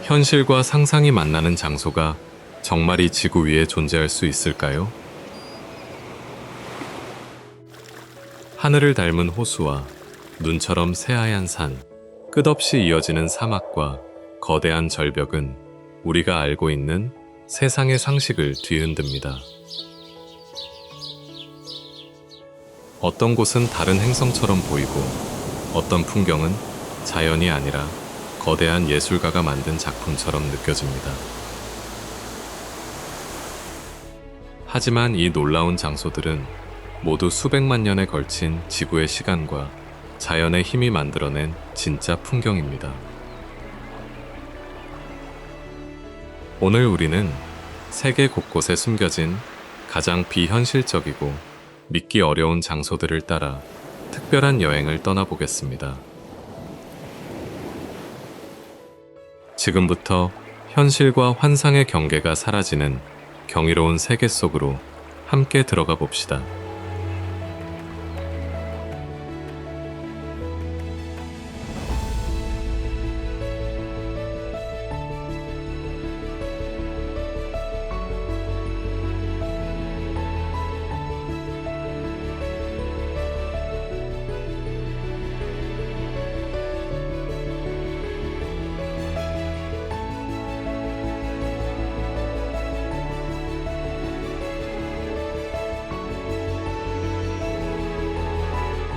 현실과 상상이 만나는 장소가 정말 이 지구 위에 존재할 수 있을까요? 하늘을 닮은 호수와 눈처럼 새하얀 산, 끝없이 이어지는 사막과 거대한 절벽은 우리가 알고 있는 세상의 상식을 뒤흔듭니다. 어떤 곳은 다른 행성처럼 보이고 어떤 풍경은 자연이 아니라 거대한 예술가가 만든 작품처럼 느껴집니다. 하지만 이 놀라운 장소들은 모두 수백만 년에 걸친 지구의 시간과 자연의 힘이 만들어낸 진짜 풍경입니다. 오늘 우리는 세계 곳곳에 숨겨진 가장 비현실적이고 믿기 어려운 장소들을 따라 특별한 여행을 떠나보겠습니다. 지금부터 현실과 환상의 경계가 사라지는 경이로운 세계 속으로 함께 들어가 봅시다.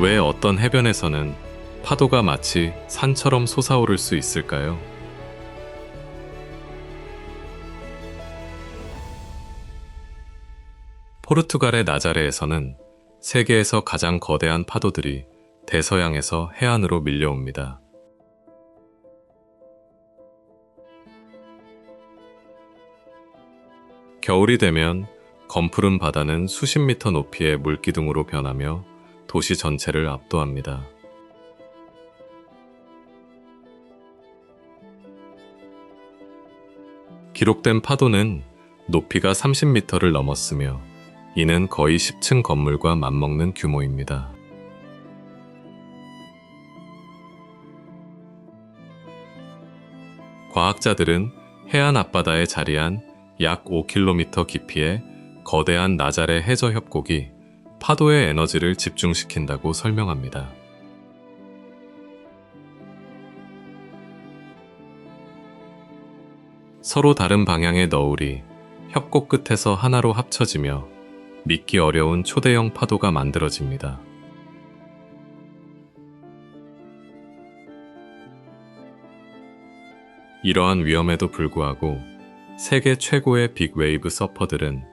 왜 어떤 해변에서는 파도가 마치 산처럼 솟아오를 수 있을까요? 포르투갈의 나자레에서는 세계에서 가장 거대한 파도들이 대서양에서 해안으로 밀려옵니다. 겨울이 되면 검푸른 바다는 수십 미터 높이의 물기둥으로 변하며 도시 전체를 압도합니다. 기록된 파도는 높이가 30m를 넘었으며 이는 거의 10층 건물과 맞먹는 규모입니다. 과학자들은 해안 앞바다에 자리한 약 5km 깊이의 거대한 나자레 해저 협곡이 파도의 에너지를 집중시킨다고 설명합니다. 서로 다른 방향의 너울이 협곡 끝에서 하나로 합쳐지며 믿기 어려운 초대형 파도가 만들어집니다. 이러한 위험에도 불구하고 세계 최고의 빅웨이브 서퍼들은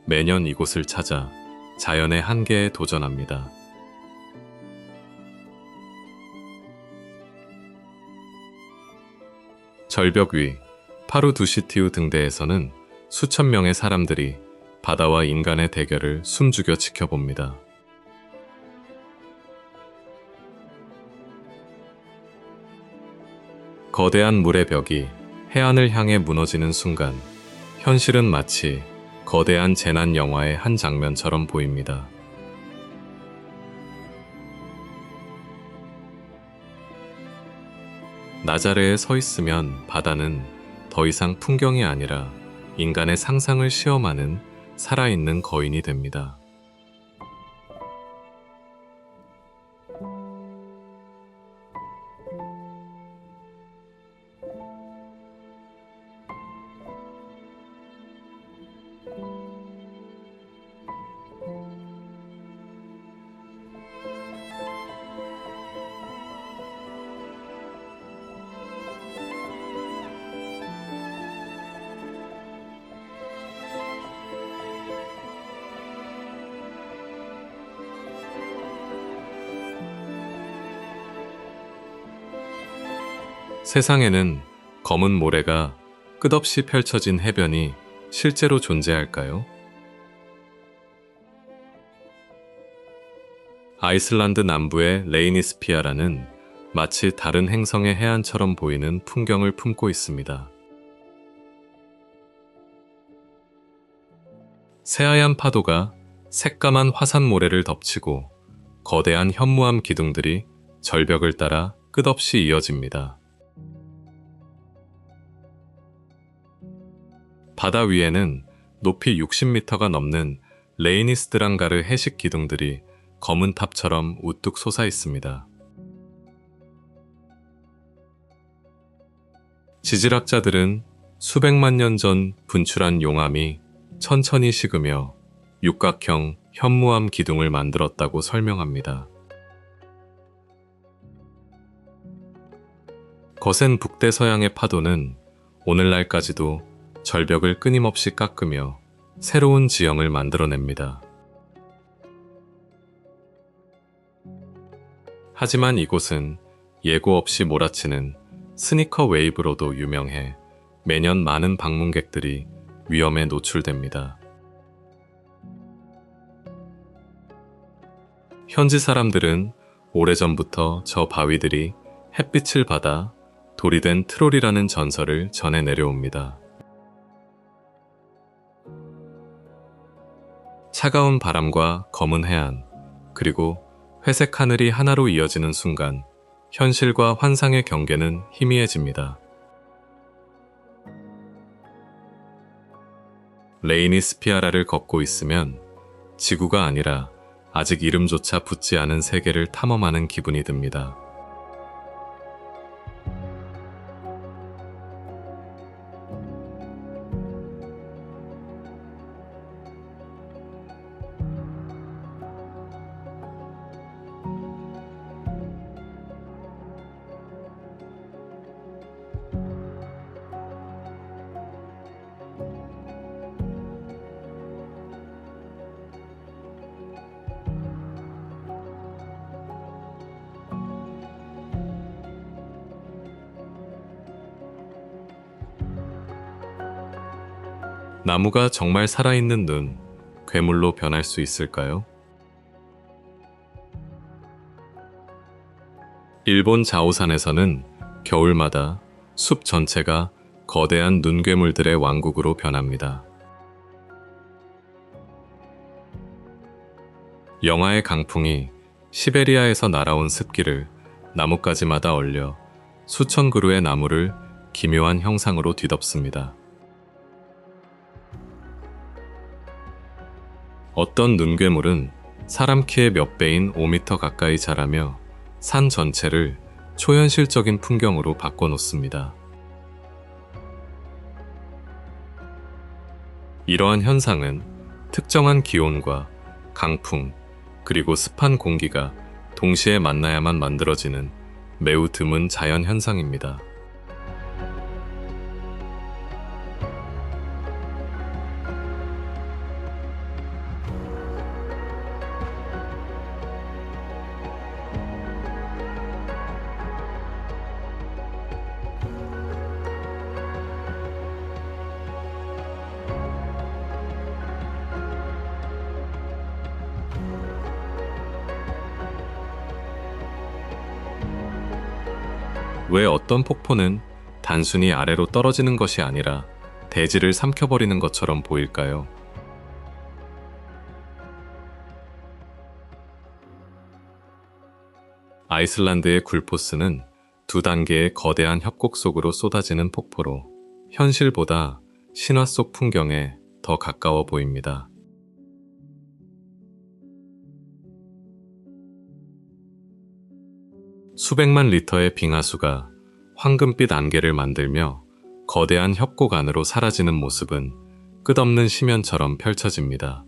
매년 이곳을 찾아 자연의 한계에 도전합니다. 절벽 위, 파루두시티우 등대에서는 수천 명의 사람들이 바다와 인간의 대결을 숨죽여 지켜봅니다. 거대한 물의 벽이 해안을 향해 무너지는 순간, 현실은 마치 거대한 재난 영화의 한 장면처럼 보입니다. 나자레에 서 있으면 바다는 더 이상 풍경이 아니라 인간의 상상을 시험하는 살아있는 거인이 됩니다. 세상에는 검은 모래가 끝없이 펼쳐진 해변이 실제로 존재할까요? 아이슬란드 남부의 레이니스피아라는 마치 다른 행성의 해안처럼 보이는 풍경을 품고 있습니다. 새하얀 파도가 새까만 화산 모래를 덮치고 거대한 현무암 기둥들이 절벽을 따라 끝없이 이어집니다. 바다 위에는 높이 60m가 넘는 레이니스드랑가르 해식 기둥들이 검은 탑처럼 우뚝 솟아 있습니다. 지질학자들은 수백만 년 전 분출한 용암이 천천히 식으며 육각형 현무암 기둥을 만들었다고 설명합니다. 거센 북대서양의 파도는 오늘날까지도 절벽을 끊임없이 깎으며 새로운 지형을 만들어냅니다. 하지만 이곳은 예고 없이 몰아치는 스니커 웨이브로도 유명해 매년 많은 방문객들이 위험에 노출됩니다. 현지 사람들은 오래전부터 저 바위들이 햇빛을 받아 돌이 된 트롤이라는 전설을 전해 내려옵니다. 차가운 바람과 검은 해안, 그리고 회색 하늘이 하나로 이어지는 순간 현실과 환상의 경계는 희미해집니다. 레이니스피아라를 걷고 있으면 지구가 아니라 아직 이름조차 붙지 않은 세계를 탐험하는 기분이 듭니다. 나무가 정말 살아있는 눈, 괴물로 변할 수 있을까요? 일본 자오산에서는 겨울마다 숲 전체가 거대한 눈괴물들의 왕국으로 변합니다. 영하의 강풍이 시베리아에서 날아온 습기를 나뭇가지마다 얼려 수천 그루의 나무를 기묘한 형상으로 뒤덮습니다. 어떤 눈괴물은 사람 키의 몇 배인 5m 가까이 자라며 산 전체를 초현실적인 풍경으로 바꿔놓습니다. 이러한 현상은 특정한 기온과 강풍, 그리고 습한 공기가 동시에 만나야만 만들어지는 매우 드문 자연 현상입니다. 왜 어떤 폭포는 단순히 아래로 떨어지는 것이 아니라 대지를 삼켜버리는 것처럼 보일까요? 아이슬란드의 굴포스는 2단계의 거대한 협곡 속으로 쏟아지는 폭포로 현실보다 신화 속 풍경에 더 가까워 보입니다. 수백만 리터의 빙하수가 황금빛 안개를 만들며 거대한 협곡 안으로 사라지는 모습은 끝없는 심연처럼 펼쳐집니다.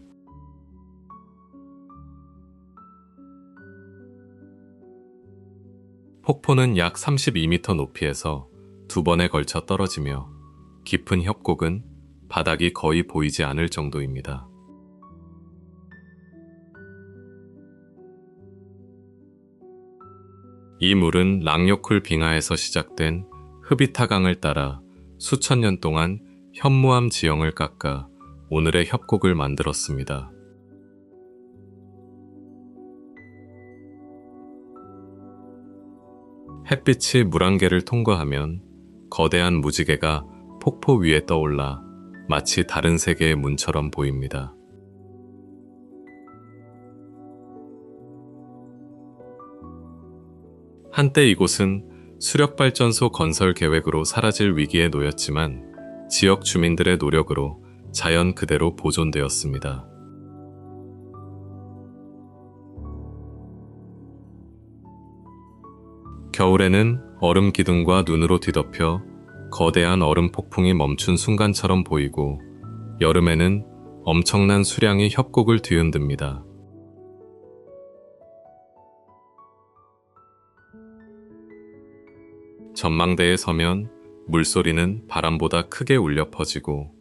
폭포는 약 32m 높이에서 2번에 걸쳐 떨어지며 깊은 협곡은 바닥이 거의 보이지 않을 정도입니다. 이 물은 랑요쿨 빙하에서 시작된 흐비타강을 따라 수천 년 동안 현무암 지형을 깎아 오늘의 협곡을 만들었습니다. 햇빛이 물안개를 통과하면 거대한 무지개가 폭포 위에 떠올라 마치 다른 세계의 문처럼 보입니다. 한때 이곳은 수력발전소 건설 계획으로 사라질 위기에 놓였지만 지역 주민들의 노력으로 자연 그대로 보존되었습니다. 겨울에는 얼음 기둥과 눈으로 뒤덮여 거대한 얼음 폭풍이 멈춘 순간처럼 보이고, 여름에는 엄청난 수량이 협곡을 뒤흔듭니다. 전망대에 서면 물소리는 바람보다 크게 울려 퍼지고,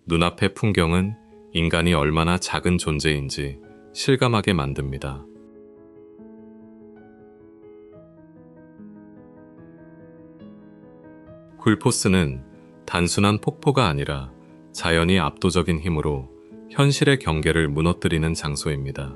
눈앞의 풍경은 인간이 얼마나 작은 존재인지 실감하게 만듭니다. 굴포스는 단순한 폭포가 아니라 자연이 압도적인 힘으로 현실의 경계를 무너뜨리는 장소입니다.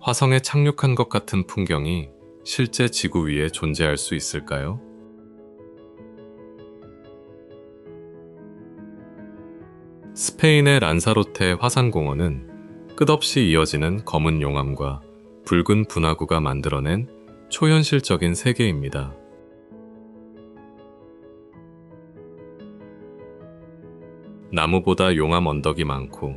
화성에 착륙한 것 같은 풍경이 실제 지구 위에 존재할 수 있을까요? 스페인의 란사로테 화산공원은 끝없이 이어지는 검은 용암과 붉은 분화구가 만들어낸 초현실적인 세계입니다. 나무보다 용암 언덕이 많고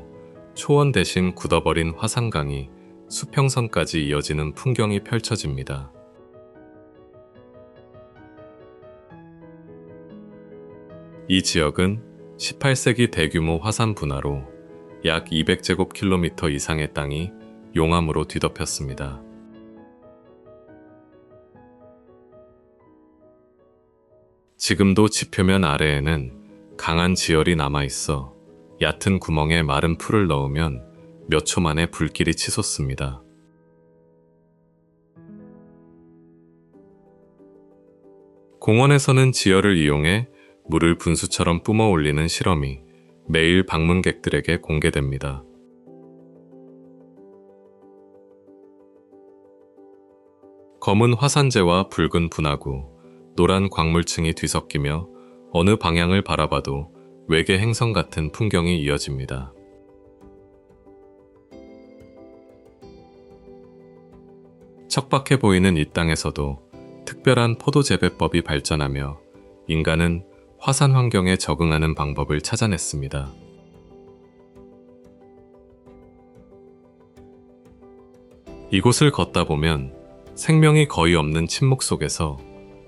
초원 대신 굳어버린 화산강이 수평선까지 이어지는 풍경이 펼쳐집니다. 이 지역은 18세기 대규모 화산 분화로 약 200제곱킬로미터 이상의 땅이 용암으로 뒤덮였습니다. 지금도 지표면 아래에는 강한 지열이 남아있어 얕은 구멍에 마른 풀을 넣으면 몇 초 만에 불길이 치솟습니다. 공원에서는 지열을 이용해 물을 분수처럼 뿜어 올리는 실험이 매일 방문객들에게 공개됩니다. 검은 화산재와 붉은 분화구, 노란 광물층이 뒤섞이며 어느 방향을 바라봐도 외계 행성 같은 풍경이 이어집니다. 척박해 보이는 이 땅에서도 특별한 포도 재배법이 발전하며 인간은 화산 환경에 적응하는 방법을 찾아냈습니다. 이곳을 걷다 보면 생명이 거의 없는 침묵 속에서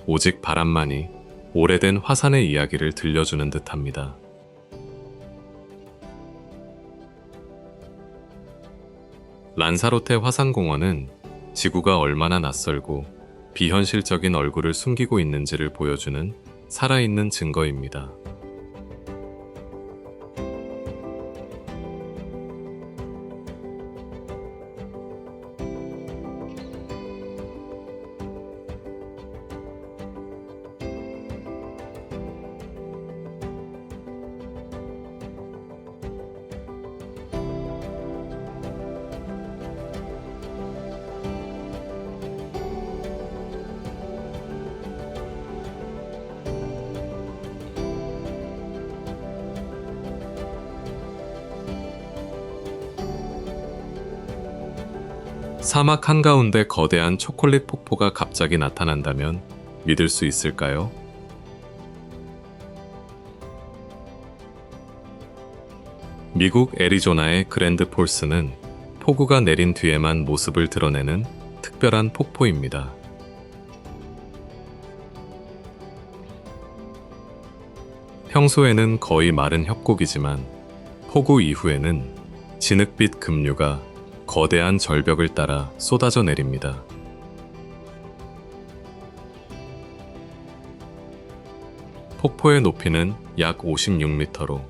오직 바람만이 오래된 화산의 이야기를 들려주는 듯합니다. 란사로테 화산공원은 지구가 얼마나 낯설고 비현실적인 얼굴을 숨기고 있는지를 보여주는 살아있는 증거입니다. 사막 한가운데 거대한 초콜릿 폭포가 갑자기 나타난다면 믿을 수 있을까요? 미국 애리조나의 그랜드 폴스는 폭우가 내린 뒤에만 모습을 드러내는 특별한 폭포입니다. 평소에는 거의 마른 협곡이지만 폭우 이후에는 진흙빛 급류가 거대한 절벽을 따라 쏟아져 내립니다. 폭포의 높이는 약 56m로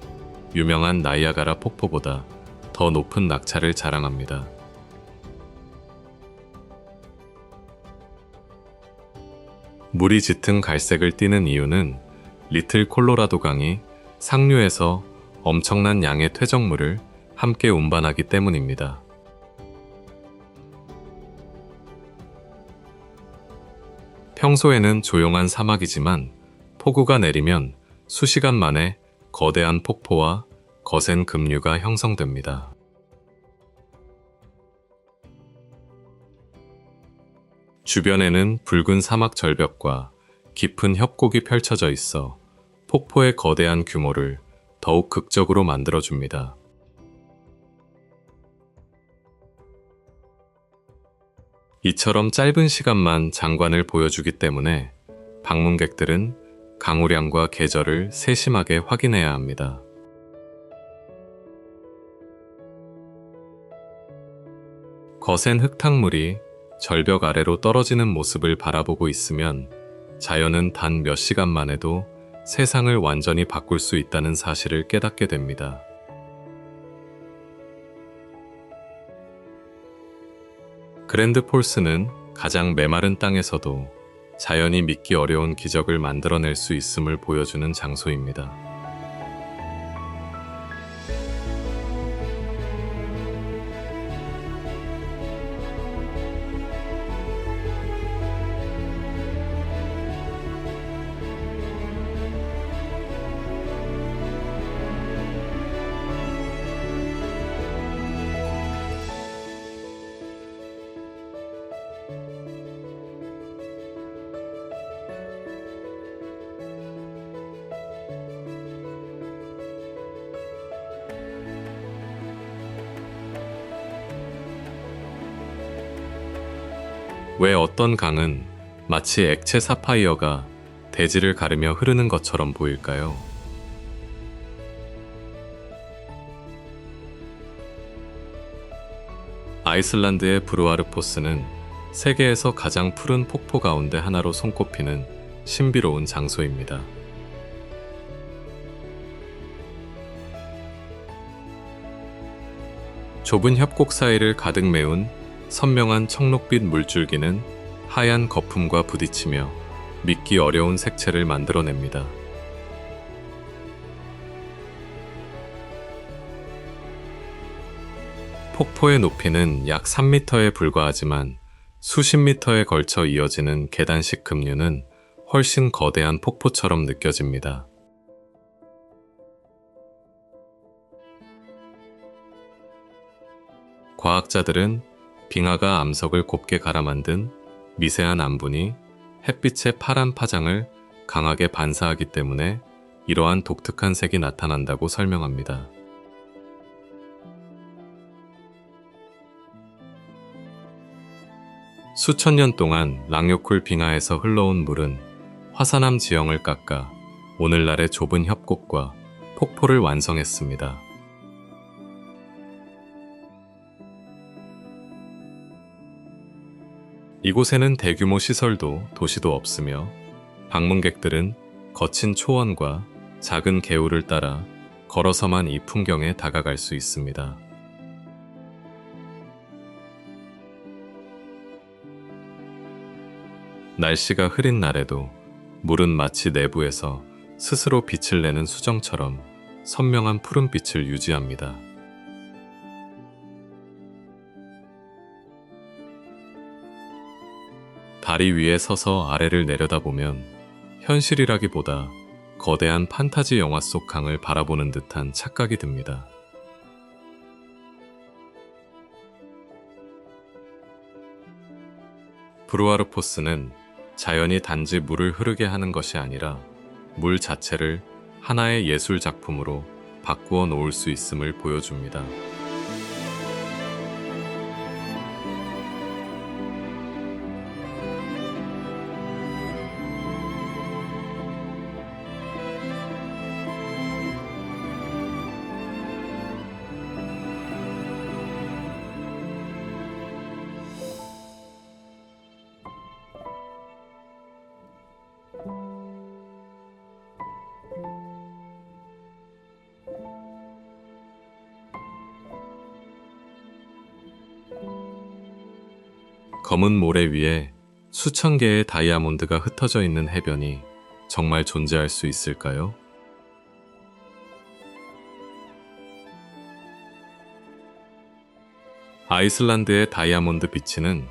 유명한 나이아가라 폭포보다 더 높은 낙차를 자랑합니다. 물이 짙은 갈색을 띠는 이유는 리틀 콜로라도 강이 상류에서 엄청난 양의 퇴적물을 함께 운반하기 때문입니다. 평소에는 조용한 사막이지만 폭우가 내리면 수시간 만에 거대한 폭포와 거센 급류가 형성됩니다. 주변에는 붉은 사막 절벽과 깊은 협곡이 펼쳐져 있어 폭포의 거대한 규모를 더욱 극적으로 만들어줍니다. 이처럼 짧은 시간만 장관을 보여주기 때문에 방문객들은 강우량과 계절을 세심하게 확인해야 합니다. 거센 흙탕물이 절벽 아래로 떨어지는 모습을 바라보고 있으면 자연은 단 몇 시간만 해도 세상을 완전히 바꿀 수 있다는 사실을 깨닫게 됩니다. 그랜드 폴스는 가장 메마른 땅에서도 자연이 믿기 어려운 기적을 만들어낼 수 있음을 보여주는 장소입니다. 왜 어떤 강은 마치 액체 사파이어가 대지를 가르며 흐르는 것처럼 보일까요? 아이슬란드의 브루아르포스는 세계에서 가장 푸른 폭포 가운데 하나로 손꼽히는 신비로운 장소입니다. 좁은 협곡 사이를 가득 메운 선명한 청록빛 물줄기는 하얀 거품과 부딪히며 믿기 어려운 색채를 만들어냅니다. 폭포의 높이는 약 3m에 불과하지만 수십 미터에 걸쳐 이어지는 계단식 급류는 훨씬 거대한 폭포처럼 느껴집니다. 과학자들은 빙하가 암석을 곱게 갈아 만든 미세한 암분이 햇빛의 파란 파장을 강하게 반사하기 때문에 이러한 독특한 색이 나타난다고 설명합니다. 수천 년 동안 랑요쿨 빙하에서 흘러온 물은 화산암 지형을 깎아 오늘날의 좁은 협곡과 폭포를 완성했습니다. 이곳에는 대규모 시설도 도시도 없으며 방문객들은 거친 초원과 작은 개울을 따라 걸어서만 이 풍경에 다가갈 수 있습니다. 날씨가 흐린 날에도 물은 마치 내부에서 스스로 빛을 내는 수정처럼 선명한 푸른빛을 유지합니다. 다리 위에 서서 아래를 내려다보면 현실이라기보다 거대한 판타지 영화 속 강을 바라보는 듯한 착각이 듭니다. 브루아르포스는 자연이 단지 물을 흐르게 하는 것이 아니라 물 자체를 하나의 예술 작품으로 바꾸어 놓을 수 있음을 보여줍니다. 검은 모래 위에 수천 개의 다이아몬드가 흩어져 있는 해변이 정말 존재할 수 있을까요? 아이슬란드의 다이아몬드 비치는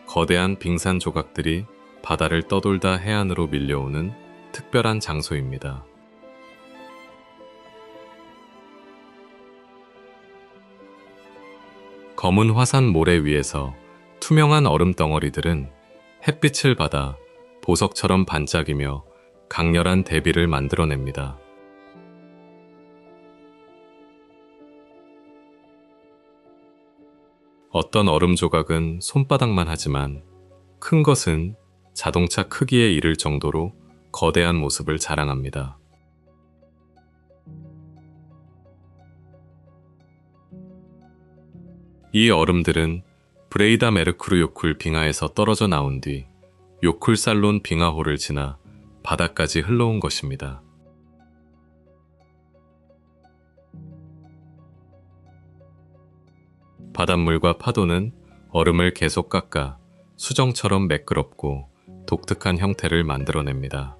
거대한 빙산 조각들이 바다를 떠돌다 해안으로 밀려오는 특별한 장소입니다. 검은 화산 모래 위에서 투명한 얼음 덩어리들은 햇빛을 받아 보석처럼 반짝이며 강렬한 대비를 만들어냅니다. 어떤 얼음 조각은 손바닥만 하지만 큰 것은 자동차 크기에 이를 정도로 거대한 모습을 자랑합니다. 이 얼음들은 브레이다 메르쿠르 요쿨 빙하에서 떨어져 나온 뒤 요쿨살론 빙하호를 지나 바다까지 흘러온 것입니다. 바닷물과 파도는 얼음을 계속 깎아 수정처럼 매끄럽고 독특한 형태를 만들어냅니다.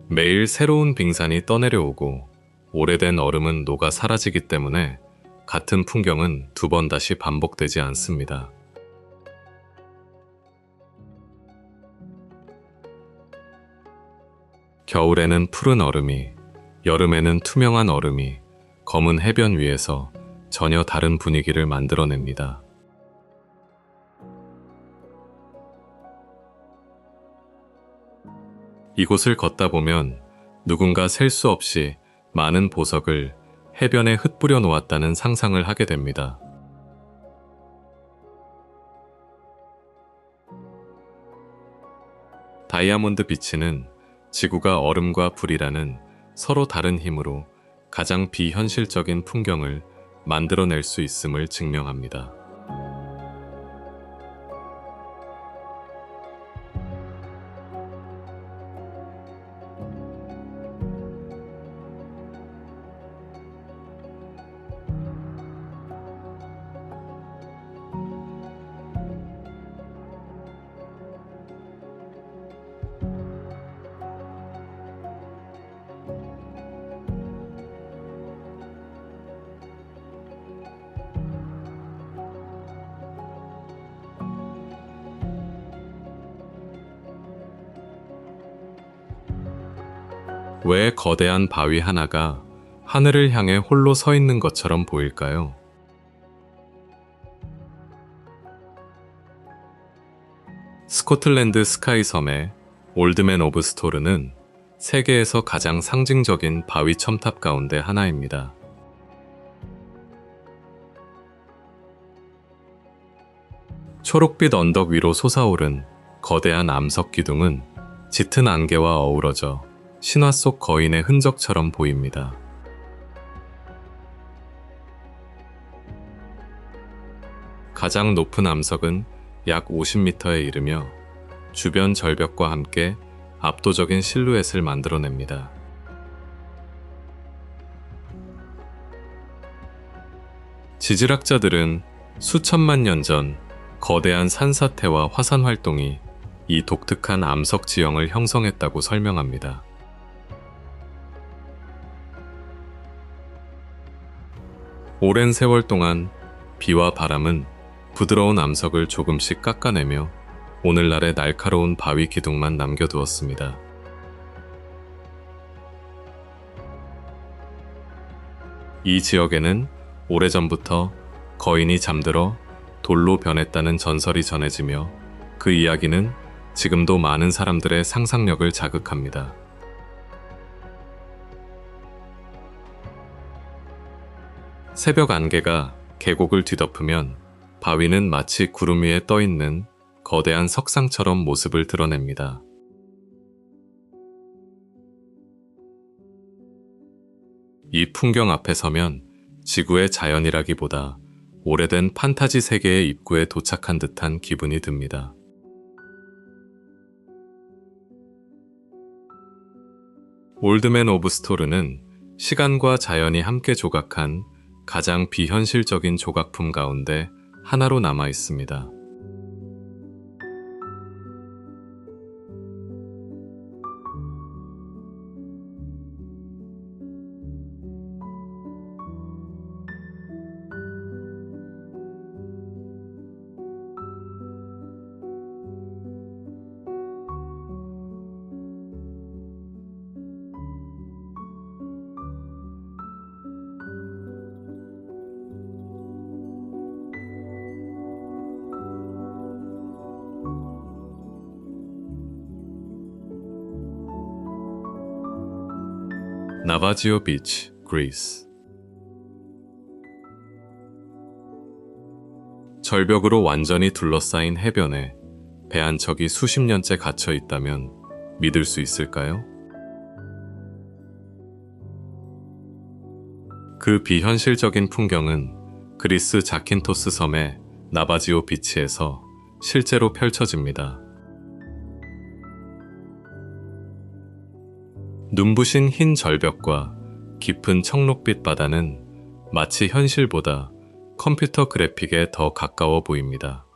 매일 새로운 빙산이 떠내려오고 오래된 얼음은 녹아 사라지기 때문에 같은 풍경은 두 번 다시 반복되지 않습니다. 겨울에는 푸른 얼음이, 여름에는 투명한 얼음이 검은 해변 위에서 전혀 다른 분위기를 만들어냅니다. 이곳을 걷다 보면 누군가 셀 수 없이 많은 보석을 해변에 흩뿌려 놓았다는 상상을 하게 됩니다. 다이아몬드 비치는 지구가 얼음과 불이라는 서로 다른 힘으로 가장 비현실적인 풍경을 만들어낼 수 있음을 증명합니다. 왜 거대한 바위 하나가 하늘을 향해 홀로 서 있는 것처럼 보일까요? 스코틀랜드 스카이 섬의 올드맨 오브 스토르는 세계에서 가장 상징적인 바위 첨탑 가운데 하나입니다. 초록빛 언덕 위로 솟아오른 거대한 암석 기둥은 짙은 안개와 어우러져 신화 속 거인의 흔적처럼 보입니다. 가장 높은 암석은 약 50m에 이르며 주변 절벽과 함께 압도적인 실루엣을 만들어냅니다. 지질학자들은 수천만 년 전 거대한 산사태와 화산 활동이 이 독특한 암석 지형을 형성했다고 설명합니다. 오랜 세월 동안 비와 바람은 부드러운 암석을 조금씩 깎아내며 오늘날의 날카로운 바위 기둥만 남겨두었습니다. 이 지역에는 오래전부터 거인이 잠들어 돌로 변했다는 전설이 전해지며 그 이야기는 지금도 많은 사람들의 상상력을 자극합니다. 새벽 안개가 계곡을 뒤덮으면 바위는 마치 구름 위에 떠 있는 거대한 석상처럼 모습을 드러냅니다. 이 풍경 앞에 서면 지구의 자연이라기보다 오래된 판타지 세계의 입구에 도착한 듯한 기분이 듭니다. 올드맨 오브 스토르는 시간과 자연이 함께 조각한 가장 비현실적인 조각품 가운데 하나로 남아 있습니다. 나바지오 비치, 그리스. 절벽으로 완전히 둘러싸인 해변에 배 한 척이 수십 년째 갇혀 있다면 믿을 수 있을까요? 그 비현실적인 풍경은 그리스 자킨토스 섬의 나바지오 비치에서 실제로 펼쳐집니다. 눈부신 흰 절벽과 깊은 청록빛 바다는 마치 현실보다 컴퓨터 그래픽에 더 가까워 보입니다.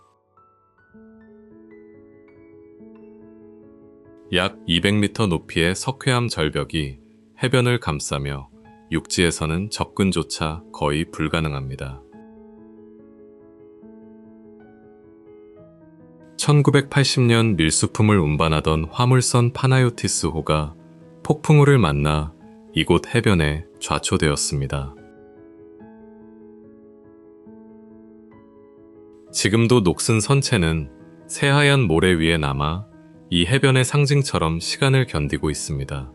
약 200m 높이의 석회암 절벽이 해변을 감싸며 육지에서는 접근조차 거의 불가능합니다. 1980년 밀수품을 운반하던 화물선 파나요티스호가 폭풍우를 만나 이곳 해변에 좌초되었습니다. 지금도 녹슨 선체는 새하얀 모래 위에 남아 이 해변의 상징처럼 시간을 견디고 있습니다.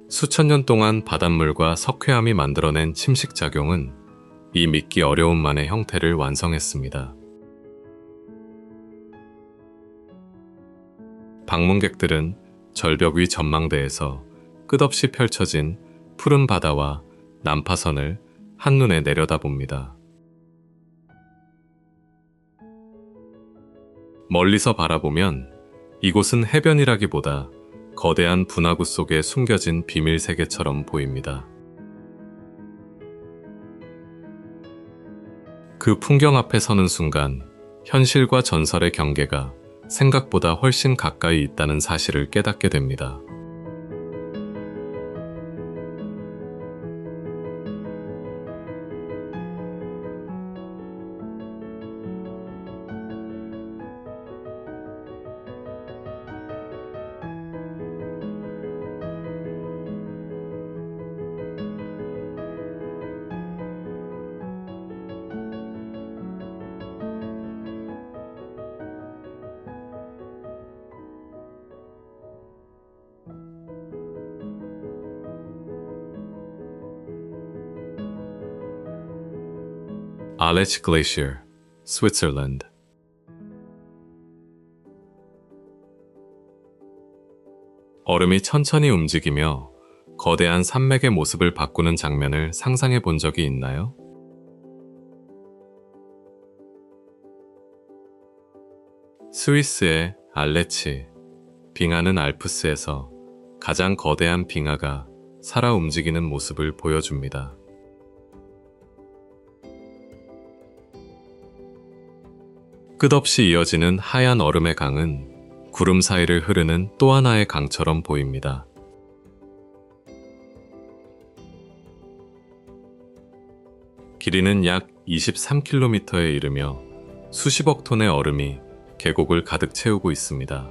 수천 년 동안 바닷물과 석회암이 만들어낸 침식작용은 이 믿기 어려움만의 형태를 완성했습니다. 방문객들은 절벽 위 전망대에서 끝없이 펼쳐진 푸른 바다와 난파선을 한눈에 내려다봅니다. 멀리서 바라보면 이곳은 해변이라기보다 거대한 분화구 속에 숨겨진 비밀 세계처럼 보입니다. 그 풍경 앞에 서는 순간 현실과 전설의 경계가 생각보다 훨씬 가까이 있다는 사실을 깨닫게 됩니다. 알레치 글레이셔, 스위스랜드. 얼음이 천천히 움직이며 거대한 산맥의 모습을 바꾸는 장면을 상상해 본 적이 있나요? 스위스의 알레치, 빙하는 알프스에서 가장 거대한 빙하가 살아 움직이는 모습을 보여줍니다. 끝없이 이어지는 하얀 얼음의 강은 구름 사이를 흐르는 또 하나의 강처럼 보입니다. 길이는 약 23km에 이르며 수십억 톤의 얼음이 계곡을 가득 채우고 있습니다.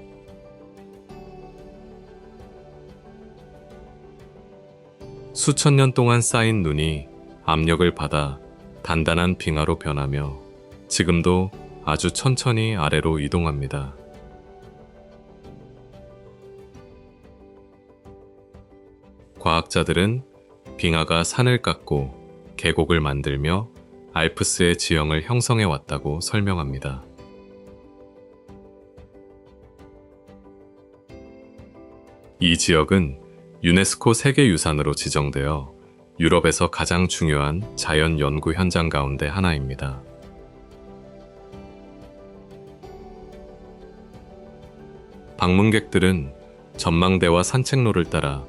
수천 년 동안 쌓인 눈이 압력을 받아 단단한 빙하로 변하며 지금도 아주 천천히 아래로 이동합니다. 과학자들은 빙하가 산을 깎고 계곡을 만들며 알프스의 지형을 형성해 왔다고 설명합니다. 이 지역은 유네스코 세계유산으로 지정되어 유럽에서 가장 중요한 자연 연구 현장 가운데 하나입니다. 방문객들은 전망대와 산책로를 따라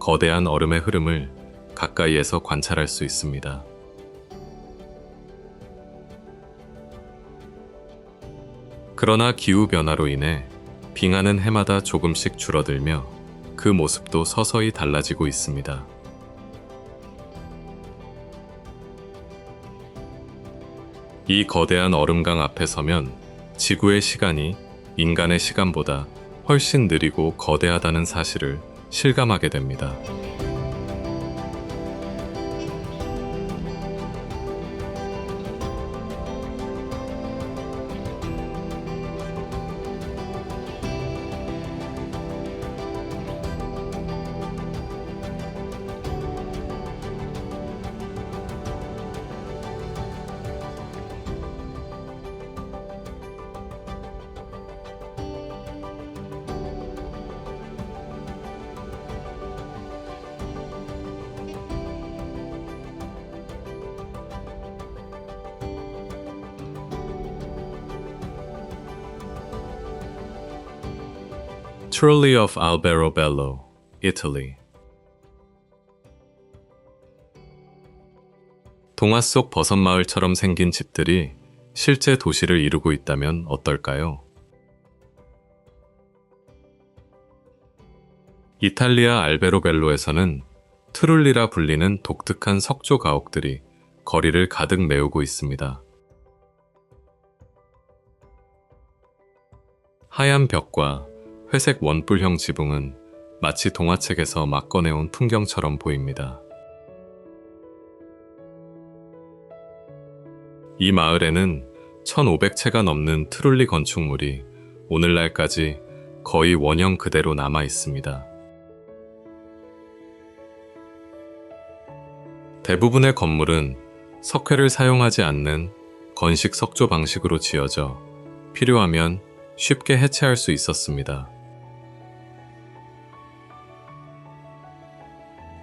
거대한 얼음의 흐름을 가까이에서 관찰할 수 있습니다. 그러나 기후변화로 인해 빙하는 해마다 조금씩 줄어들며 그 모습도 서서히 달라지고 있습니다. 이 거대한 얼음강 앞에 서면 지구의 시간이 인간의 시간보다 훨씬 느리고 거대하다는 사실을 실감하게 됩니다. Trulli of Alberobello, Italy. 동화 속 버섯마을처럼 생긴 집들이 실제 도시를 이루고 있다면 어떨까요? 이탈리아 알베로벨로에서는 트룰리라 불리는 독특한 석조 가옥들이 거리를 가득 메우고 있습니다. 하얀 벽과 회색 원뿔형 지붕은 마치 동화책에서 막 꺼내온 풍경처럼 보입니다. 이 마을에는 1500채가 넘는 트룰리 건축물이 오늘날까지 거의 원형 그대로 남아 있습니다. 대부분의 건물은 석회를 사용하지 않는 건식 석조 방식으로 지어져 필요하면 쉽게 해체할 수 있었습니다.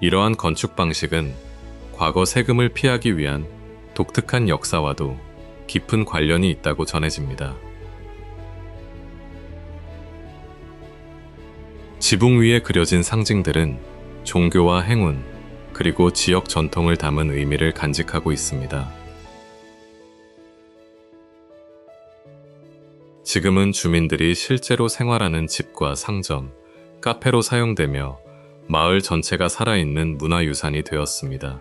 이러한 건축 방식은 과거 세금을 피하기 위한 독특한 역사와도 깊은 관련이 있다고 전해집니다. 지붕 위에 그려진 상징들은 종교와 행운, 그리고 지역 전통을 담은 의미를 간직하고 있습니다. 지금은 주민들이 실제로 생활하는 집과 상점, 카페로 사용되며 마을 전체가 살아있는 문화유산이 되었습니다.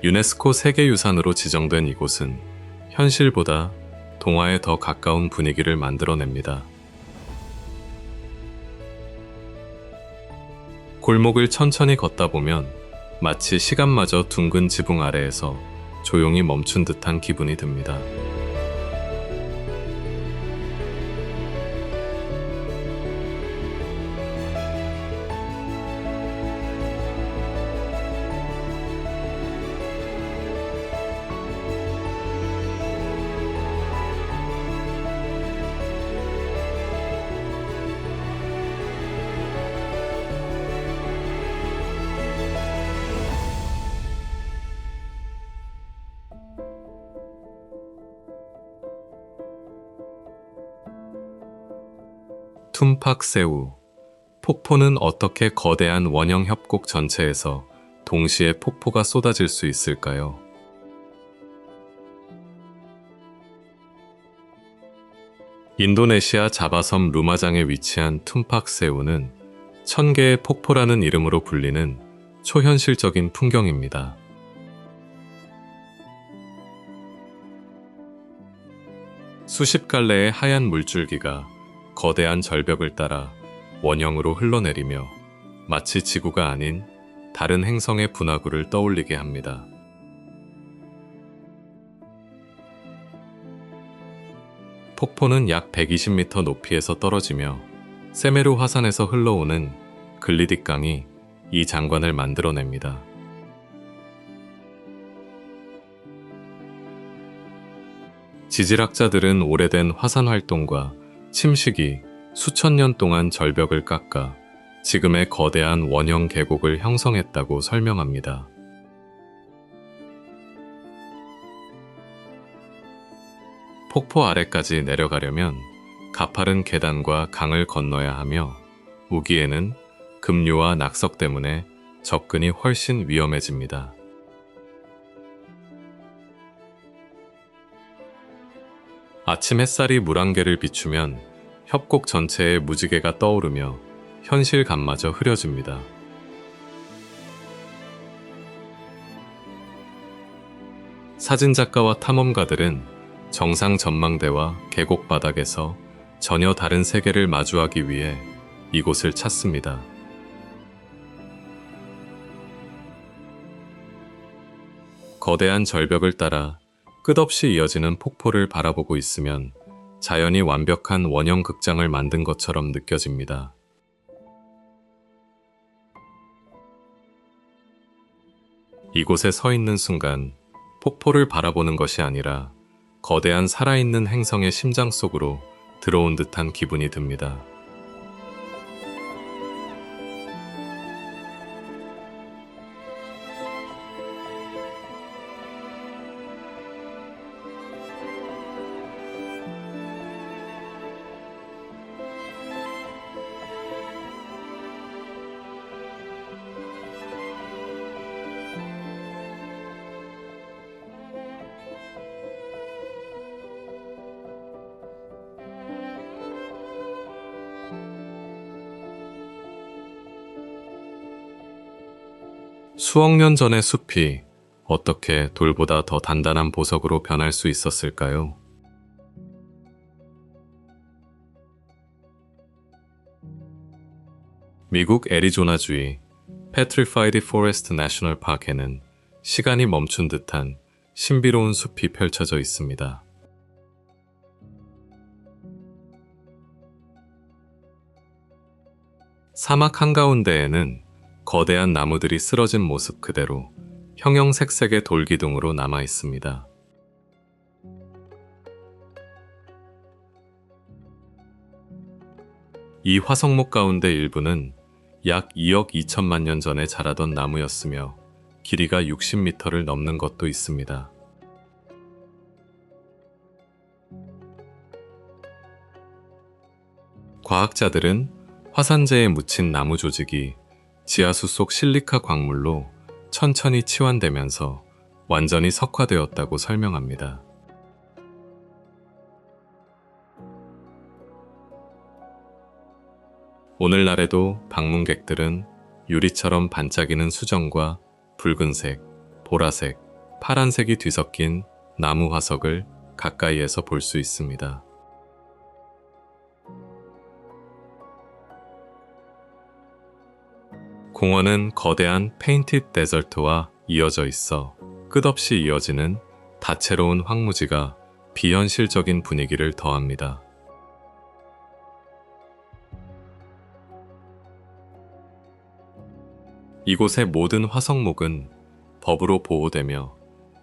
유네스코 세계유산으로 지정된 이곳은 현실보다 동화에 더 가까운 분위기를 만들어냅니다. 골목을 천천히 걷다 보면 마치 시간마저 둥근 지붕 아래에서 조용히 멈춘 듯한 기분이 듭니다. 툼팍세우. 폭포는 어떻게 거대한 원형 협곡 전체에서 동시에 폭포가 쏟아질 수 있을까요? 인도네시아 자바섬 루마장에 위치한 툼팍세우는 1000개의 폭포라는 이름으로 불리는 초현실적인 풍경입니다. 수십 갈래의 하얀 물줄기가 거대한 절벽을 따라 원형으로 흘러내리며 마치 지구가 아닌 다른 행성의 분화구를 떠올리게 합니다. 폭포는 약 120m 높이에서 떨어지며 세메루 화산에서 흘러오는 글리딕 강이 이 장관을 만들어냅니다. 지질학자들은 오래된 화산 활동과 침식이 수천 년 동안 절벽을 깎아 지금의 거대한 원형 계곡을 형성했다고 설명합니다. 폭포 아래까지 내려가려면 가파른 계단과 강을 건너야 하며 우기에는 급류와 낙석 때문에 접근이 훨씬 위험해집니다. 아침 햇살이 물안개를 비추면 협곡 전체에 무지개가 떠오르며 현실감마저 흐려집니다. 사진작가와 탐험가들은 정상 전망대와 계곡 바닥에서 전혀 다른 세계를 마주하기 위해 이곳을 찾습니다. 거대한 절벽을 따라 끝없이 이어지는 폭포를 바라보고 있으면 자연이 완벽한 원형 극장을 만든 것처럼 느껴집니다. 이곳에 서 있는 순간 폭포를 바라보는 것이 아니라 거대한 살아있는 행성의 심장 속으로 들어온 듯한 기분이 듭니다. 수억 년 전의 숲이 어떻게 돌보다 더 단단한 보석으로 변할 수 있었을까요? 미국 애리조나주의 Petrified Forest National Park에는 시간이 멈춘 듯한 신비로운 숲이 펼쳐져 있습니다. 사막 한가운데에는 거대한 나무들이 쓰러진 모습 그대로 형형색색의 돌기둥으로 남아 있습니다. 이 화성목 가운데 일부는 약 2억 2천만 년 전에 자라던 나무였으며 길이가 60m를 넘는 것도 있습니다. 과학자들은 화산재에 묻힌 나무 조직이 지하수 속 실리카 광물로 천천히 치환되면서 완전히 석화되었다고 설명합니다. 오늘날에도 방문객들은 유리처럼 반짝이는 수정과 붉은색, 보라색, 파란색이 뒤섞인 나무 화석을 가까이에서 볼 수 있습니다. 공원은 거대한 페인티드 데설트와 이어져 있어 끝없이 이어지는 다채로운 황무지가 비현실적인 분위기를 더합니다. 이곳의 모든 화석목은 법으로 보호되며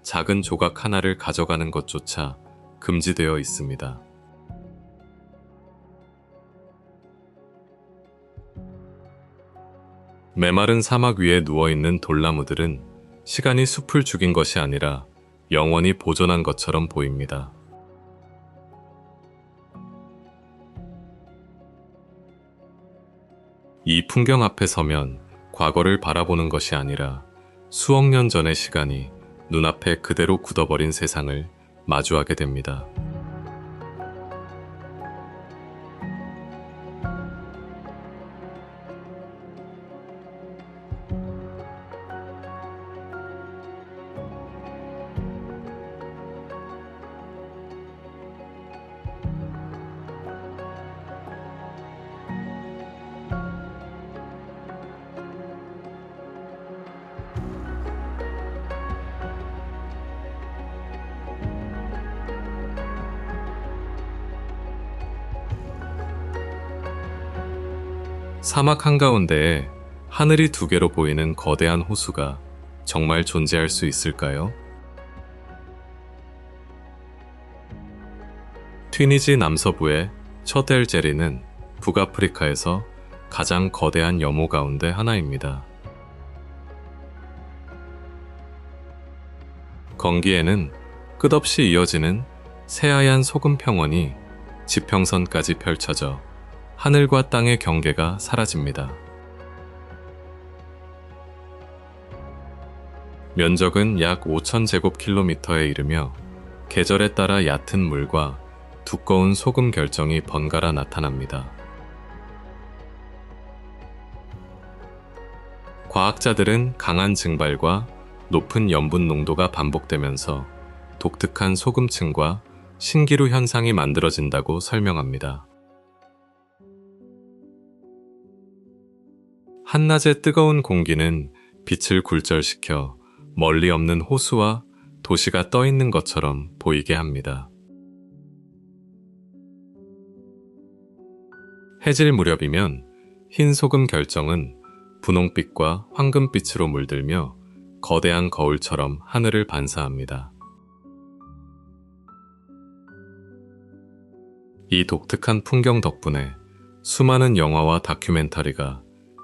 작은 조각 하나를 가져가는 것조차 금지되어 있습니다. 메마른 사막 위에 누워있는 돌나무들은 시간이 숲을 죽인 것이 아니라 영원히 보존한 것처럼 보입니다. 이 풍경 앞에 서면 과거를 바라보는 것이 아니라 수억 년 전의 시간이 눈앞에 그대로 굳어버린 세상을 마주하게 됩니다. 사막 한가운데에 하늘이 두 개로 보이는 거대한 호수가 정말 존재할 수 있을까요? 튀니지 남서부의 처델제리는 북아프리카에서 가장 거대한 염호 가운데 하나입니다. 건기에는 끝없이 이어지는 새하얀 소금 평원이 지평선까지 펼쳐져 하늘과 땅의 경계가 사라집니다. 면적은 약 5,000제곱킬로미터에 이르며 계절에 따라 얕은 물과 두꺼운 소금 결정이 번갈아 나타납니다. 과학자들은 강한 증발과 높은 염분 농도가 반복되면서 독특한 소금층과 신기루 현상이 만들어진다고 설명합니다. 한낮의 뜨거운 공기는 빛을 굴절시켜 멀리 없는 호수와 도시가 떠 있는 것처럼 보이게 합니다. 해질 무렵이면 흰 소금 결정은 분홍빛과 황금빛으로 물들며 거대한 거울처럼 하늘을 반사합니다. 이 독특한 풍경 덕분에 수많은 영화와 다큐멘터리가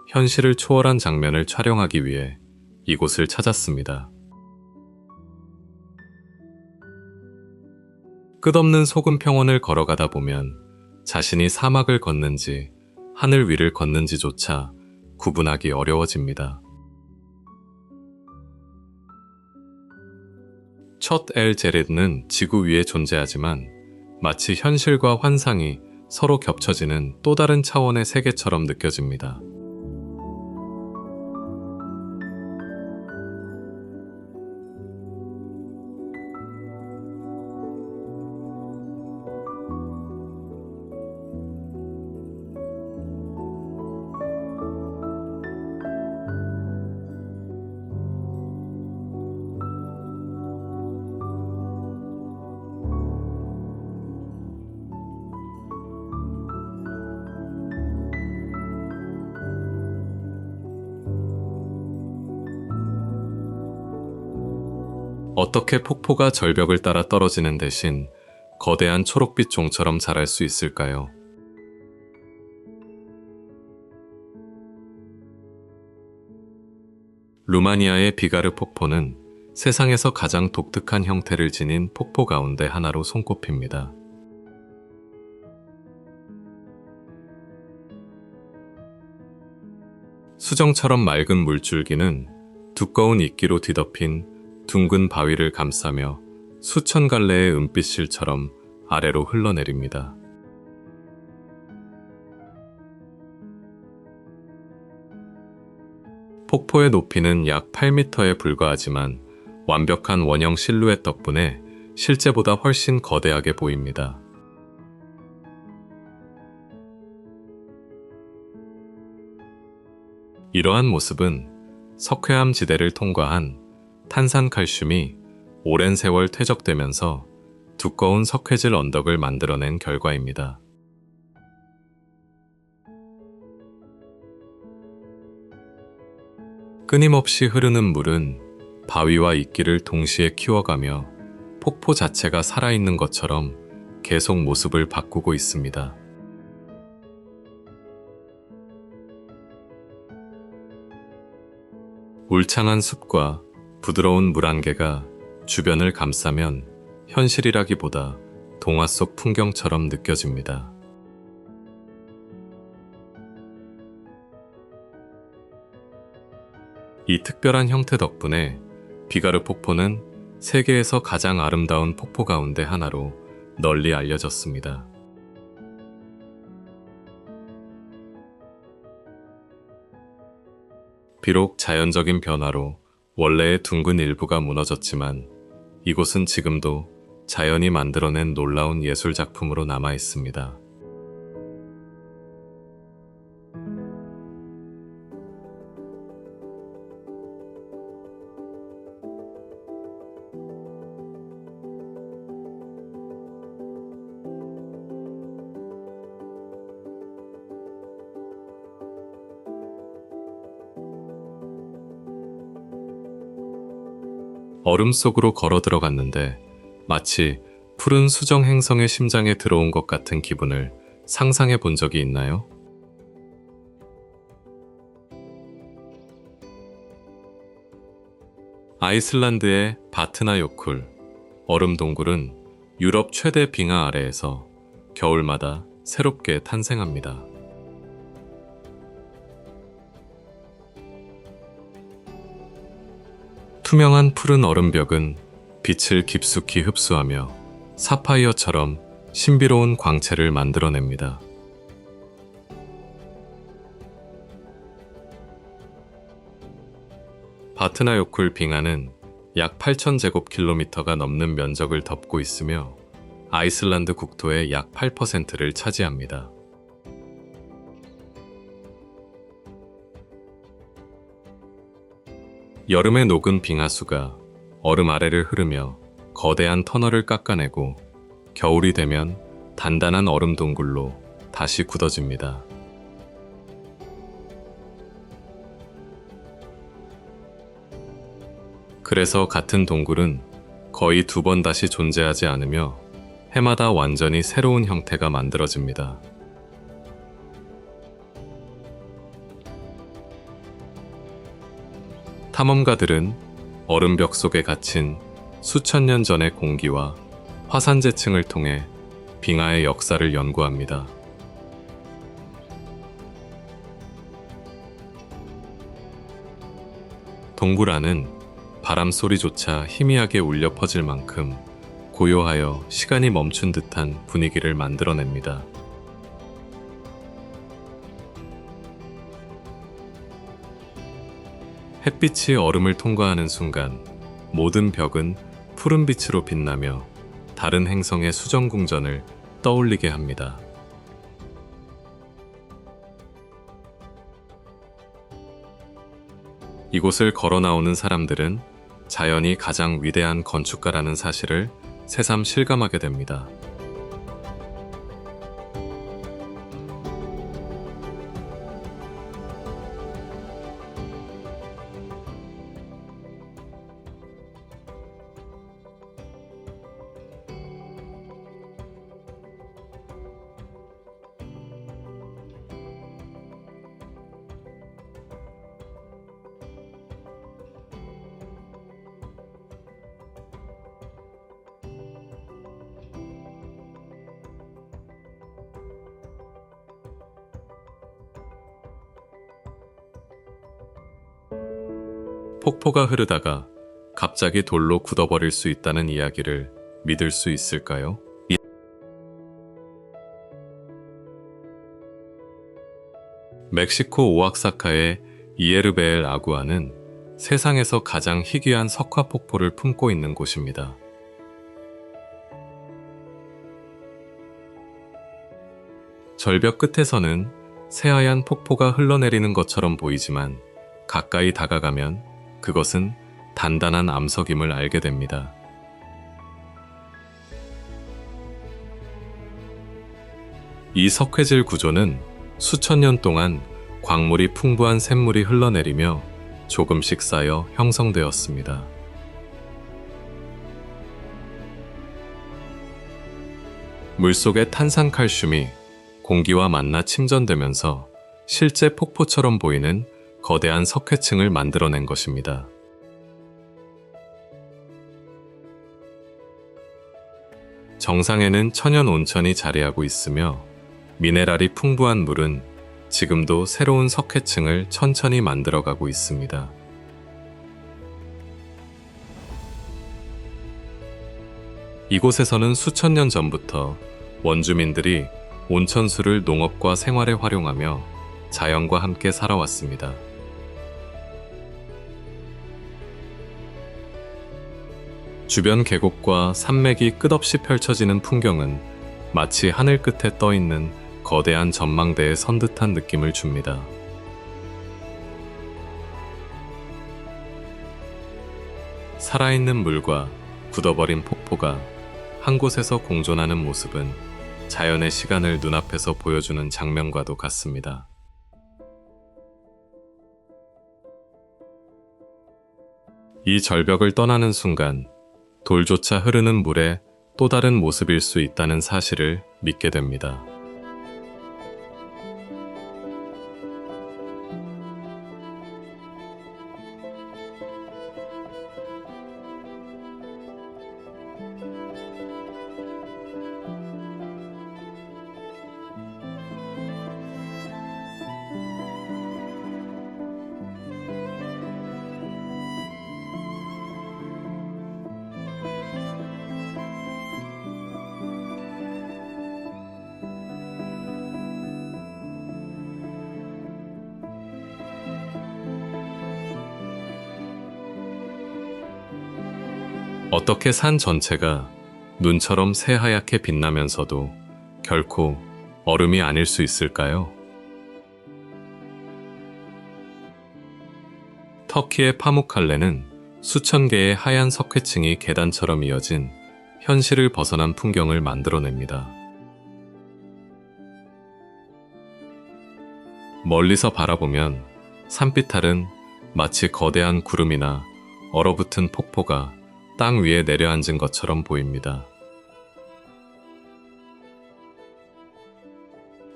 현실을 초월한 장면을 촬영하기 위해 이곳을 찾았습니다. 끝없는 소금 평원을 걸어가다 보면 자신이 사막을 걷는지 하늘 위를 걷는지조차 구분하기 어려워집니다. 첫 엘 제레드는 지구 위에 존재하지만 마치 현실과 환상이 서로 겹쳐지는 또 다른 차원의 세계처럼 느껴집니다. 어떻게 폭포가 절벽을 따라 떨어지는 대신 거대한 초록빛 종처럼 자랄 수 있을까요? 루마니아의 비가르 폭포는 세상에서 가장 독특한 형태를 지닌 폭포 가운데 하나로 손꼽힙니다. 수정처럼 맑은 물줄기는 두꺼운 이끼로 뒤덮인 둥근 바위를 감싸며 수천 갈래의 은빛실처럼 아래로 흘러내립니다. 폭포의 높이는 약 8m에 불과하지만 완벽한 원형 실루엣 덕분에 실제보다 훨씬 거대하게 보입니다. 이러한 모습은 석회암 지대를 통과한 탄산칼슘이 오랜 세월 퇴적되면서 두꺼운 석회질 언덕을 만들어낸 결과입니다. 끊임없이 흐르는 물은 바위와 이끼를 동시에 키워가며 폭포 자체가 살아있는 것처럼 계속 모습을 바꾸고 있습니다. 울창한 숲과 부드러운 물안개가 주변을 감싸면 현실이라기보다 동화 속 풍경처럼 느껴집니다. 이 특별한 형태 덕분에 비가르 폭포는 세계에서 가장 아름다운 폭포 가운데 하나로 널리 알려졌습니다. 비록 자연적인 변화로 원래의 둥근 일부가 무너졌지만 이곳은 지금도 자연이 만들어낸 놀라운 예술 작품으로 남아 있습니다. 얼음 속으로 걸어 들어갔는데 마치 푸른 수정 행성의 심장에 들어온 것 같은 기분을 상상해 본 적이 있나요? 아이슬란드의 바트나요쿨, 얼음 동굴은 유럽 최대 빙하 아래에서 겨울마다 새롭게 탄생합니다. 투명한 푸른 얼음벽은 빛을 깊숙이 흡수하며 사파이어처럼 신비로운 광채를 만들어냅니다. 바트나요쿨 빙하는 약 8,000제곱킬로미터가 넘는 면적을 덮고 있으며 아이슬란드 국토의 약 8%를 차지합니다. 여름에 녹은 빙하수가 얼음 아래를 흐르며 거대한 터널을 깎아내고 겨울이 되면 단단한 얼음 동굴로 다시 굳어집니다. 그래서 같은 동굴은 거의 2번 다시 존재하지 않으며 해마다 완전히 새로운 형태가 만들어집니다. 탐험가들은 얼음벽 속에 갇힌 수천 년 전의 공기와 화산재층을 통해 빙하의 역사를 연구합니다. 동굴 안은 바람 소리조차 희미하게 울려 퍼질 만큼 고요하여 시간이 멈춘 듯한 분위기를 만들어냅니다. 햇빛이 얼음을 통과하는 순간 모든 벽은 푸른 빛으로 빛나며 다른 행성의 수정궁전을 떠올리게 합니다. 이곳을 걸어 나오는 사람들은 자연이 가장 위대한 건축가라는 사실을 새삼 실감하게 됩니다. 폭포가 흐르다가 갑자기 돌로 굳어버릴 수 있다는 이야기를 믿을 수 있을까요? 멕시코 오아사카의 이에르베엘 아구아는 세상에서 가장 희귀한 석화 폭포를 품고 있는 곳입니다. 절벽 끝에서는 새하얀 폭포가 흘러내리는 것처럼 보이지만 가까이 다가가면 그것은 단단한 암석임을 알게 됩니다. 이 석회질 구조는 수천 년 동안 광물이 풍부한 샘물이 흘러내리며 조금씩 쌓여 형성되었습니다. 물속의 탄산칼슘이 공기와 만나 침전되면서 실제 폭포처럼 보이는 거대한 석회층을 만들어낸 것입니다. 정상에는 천연 온천이 자리하고 있으며 미네랄이 풍부한 물은 지금도 새로운 석회층을 천천히 만들어가고 있습니다. 이곳에서는 수천 년 전부터 원주민들이 온천수를 농업과 생활에 활용하며 자연과 함께 살아왔습니다. 주변 계곡과 산맥이 끝없이 펼쳐지는 풍경은 마치 하늘 끝에 떠있는 거대한 전망대에 선 듯한 느낌을 줍니다. 살아있는 물과 굳어버린 폭포가 한 곳에서 공존하는 모습은 자연의 시간을 눈앞에서 보여주는 장면과도 같습니다. 이 절벽을 떠나는 순간 돌조차 흐르는 물의 또 다른 모습일 수 있다는 사실을 믿게 됩니다. 어떻게 산 전체가 눈처럼 새하얗게 빛나면서도 결코 얼음이 아닐 수 있을까요? 터키의 파묵칼레는 수천 개의 하얀 석회층이 계단처럼 이어진 현실을 벗어난 풍경을 만들어냅니다. 멀리서 바라보면 산비탈은 마치 거대한 구름이나 얼어붙은 폭포가 땅 위에 내려앉은 것처럼 보입니다.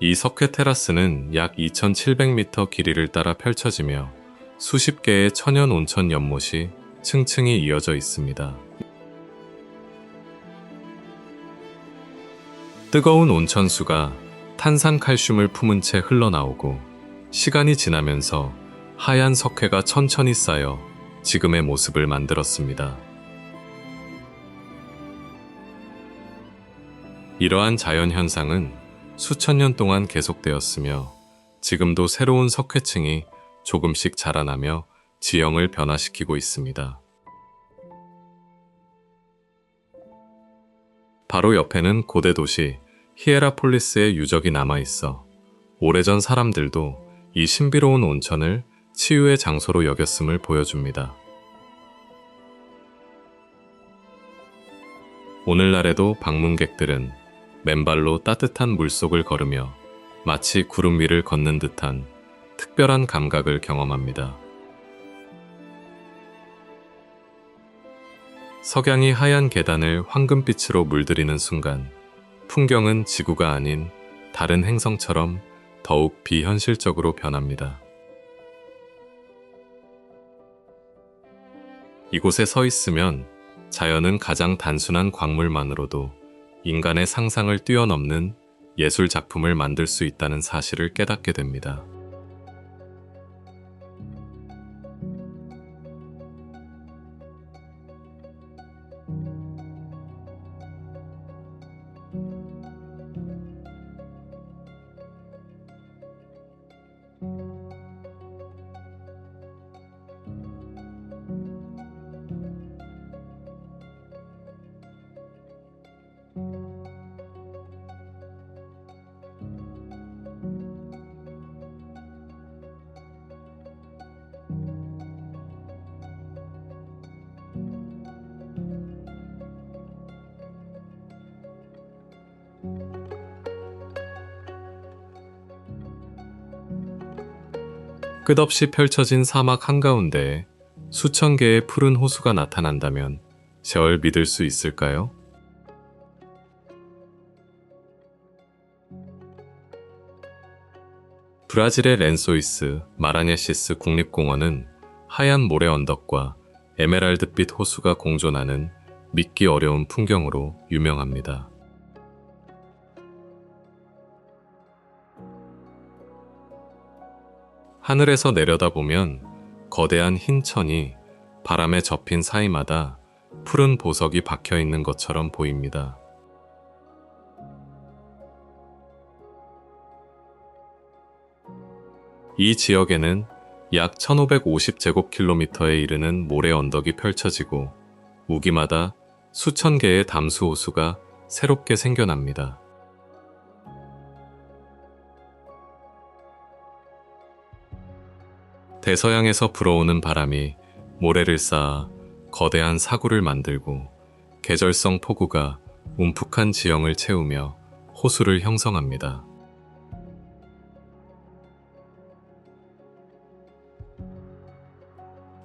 이 석회 테라스는 약 2,700m 길이를 따라 펼쳐지며 수십 개의 천연 온천 연못이 층층이 이어져 있습니다. 뜨거운 온천수가 탄산칼슘을 품은 채 흘러나오고 시간이 지나면서 하얀 석회가 천천히 쌓여 지금의 모습을 만들었습니다. 이러한 자연현상은 수천 년 동안 계속되었으며 지금도 새로운 석회층이 조금씩 자라나며 지형을 변화시키고 있습니다. 바로 옆에는 고대 도시 히에라폴리스의 유적이 남아있어 오래전 사람들도 이 신비로운 온천을 치유의 장소로 여겼음을 보여줍니다. 오늘날에도 방문객들은 맨발로 따뜻한 물속을 걸으며 마치 구름 위를 걷는 듯한 특별한 감각을 경험합니다. 석양이 하얀 계단을 황금빛으로 물들이는 순간 풍경은 지구가 아닌 다른 행성처럼 더욱 비현실적으로 변합니다. 이곳에 서 있으면 자연은 가장 단순한 광물만으로도 인간의 상상을 뛰어넘는 예술 작품을 만들 수 있다는 사실을 깨닫게 됩니다. 끝없이 펼쳐진 사막 한가운데에 수천 개의 푸른 호수가 나타난다면 절 믿을 수 있을까요? 브라질의 렌소이스 마라네시스 국립공원은 하얀 모래 언덕과 에메랄드빛 호수가 공존하는 믿기 어려운 풍경으로 유명합니다. 하늘에서 내려다보면 거대한 흰 천이 바람에 접힌 사이마다 푸른 보석이 박혀 있는 것처럼 보입니다. 이 지역에는 약 1550제곱킬로미터에 이르는 모래 언덕이 펼쳐지고 우기마다 수천 개의 담수 호수가 새롭게 생겨납니다. 대서양에서 불어오는 바람이 모래를 쌓아 거대한 사구를 만들고 계절성 폭우가 움푹한 지형을 채우며 호수를 형성합니다.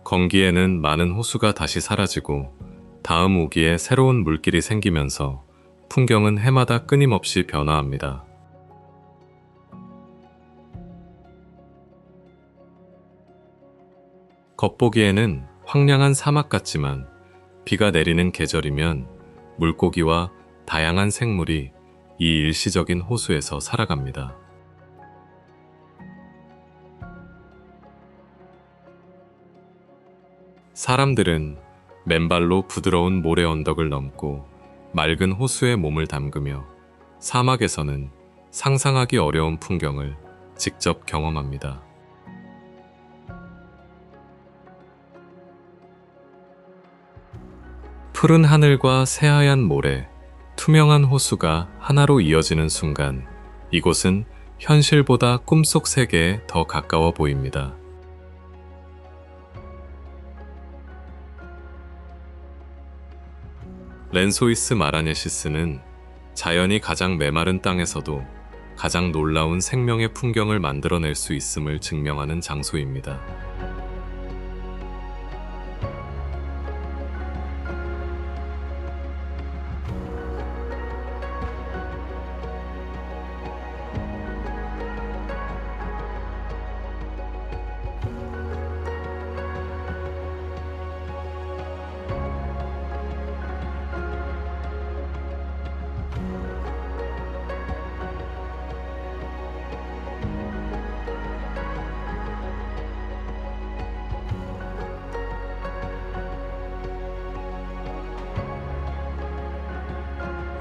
건기에는 많은 호수가 다시 사라지고 다음 우기에 새로운 물길이 생기면서 풍경은 해마다 끊임없이 변화합니다. 겉보기에는 황량한 사막 같지만 비가 내리는 계절이면 물고기와 다양한 생물이 이 일시적인 호수에서 살아갑니다. 사람들은 맨발로 부드러운 모래 언덕을 넘고 맑은 호수에 몸을 담그며 사막에서는 상상하기 어려운 풍경을 직접 경험합니다. 푸른 하늘과 새하얀 모래, 투명한 호수가 하나로 이어지는 순간 이곳은 현실보다 꿈속 세계에 더 가까워 보입니다. 렌소이스 마라네시스는 자연이 가장 메마른 땅에서도 가장 놀라운 생명의 풍경을 만들어낼 수 있음을 증명하는 장소입니다.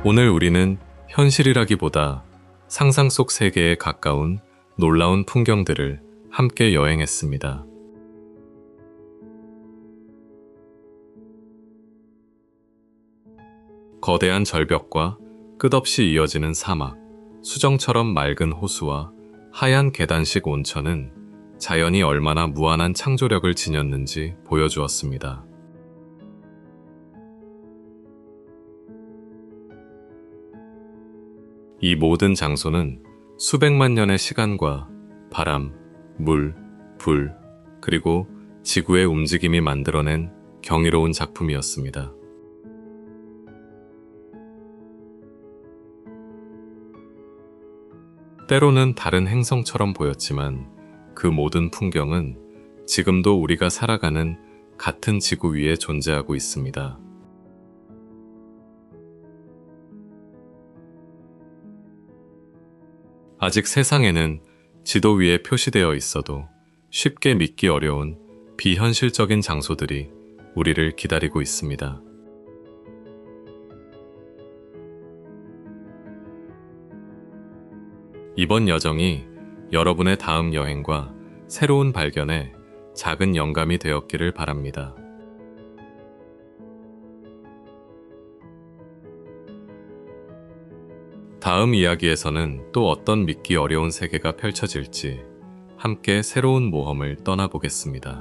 오늘 우리는 현실이라기보다 상상 속 세계에 가까운 놀라운 풍경들을 함께 여행했습니다. 거대한 절벽과 끝없이 이어지는 사막, 수정처럼 맑은 호수와 하얀 계단식 온천은 자연이 얼마나 무한한 창조력을 지녔는지 보여주었습니다. 이 모든 장소는 수백만 년의 시간과 바람, 물, 불, 그리고 지구의 움직임이 만들어낸 경이로운 작품이었습니다. 때로는 다른 행성처럼 보였지만 그 모든 풍경은 지금도 우리가 살아가는 같은 지구 위에 존재하고 있습니다. 아직 세상에는 지도 위에 표시되어 있어도 쉽게 믿기 어려운 비현실적인 장소들이 우리를 기다리고 있습니다. 이번 여정이 여러분의 다음 여행과 새로운 발견에 작은 영감이 되었기를 바랍니다. 다음 이야기에서는 또 어떤 믿기 어려운 세계가 펼쳐질지 함께 새로운 모험을 떠나보겠습니다.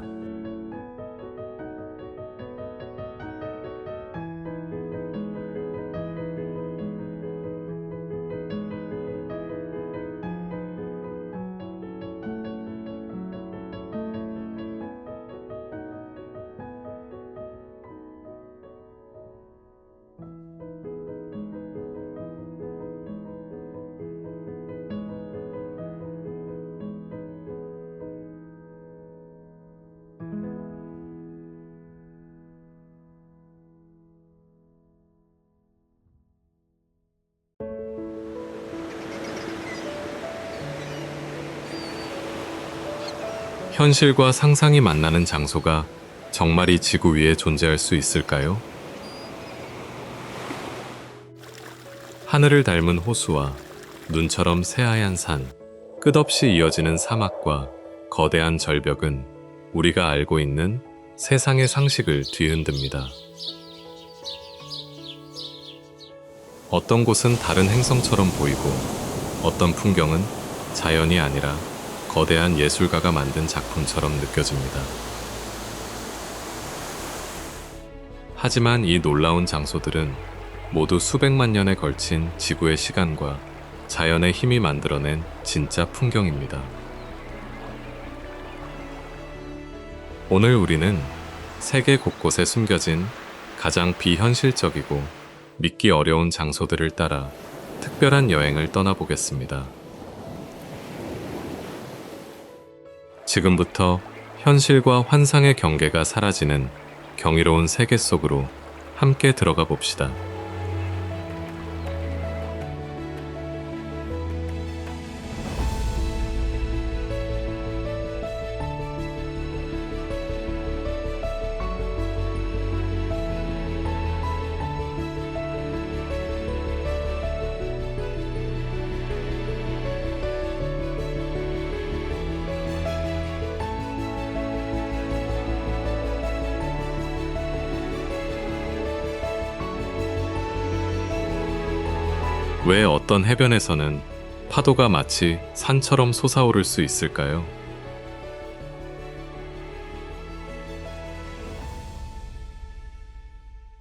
현실과 상상이 만나는 장소가 정말 이 지구 위에 존재할 수 있을까요? 하늘을 닮은 호수와 눈처럼 새하얀 산, 끝없이 이어지는 사막과 거대한 절벽은 우리가 알고 있는 세상의 상식을 뒤흔듭니다. 어떤 곳은 다른 행성처럼 보이고 어떤 풍경은 자연이 아니라 거대한 예술가가 만든 작품처럼 느껴집니다. 하지만 이 놀라운 장소들은 모두 수백만 년에 걸친 지구의 시간과 자연의 힘이 만들어낸 진짜 풍경입니다. 오늘 우리는 세계 곳곳에 숨겨진 가장 비현실적이고 믿기 어려운 장소들을 따라 특별한 여행을 떠나보겠습니다. 지금부터 현실과 환상의 경계가 사라지는 경이로운 세계 속으로 함께 들어가 봅시다. 왜 어떤 해변에서는 파도가 마치 산처럼 솟아오를 수 있을까요?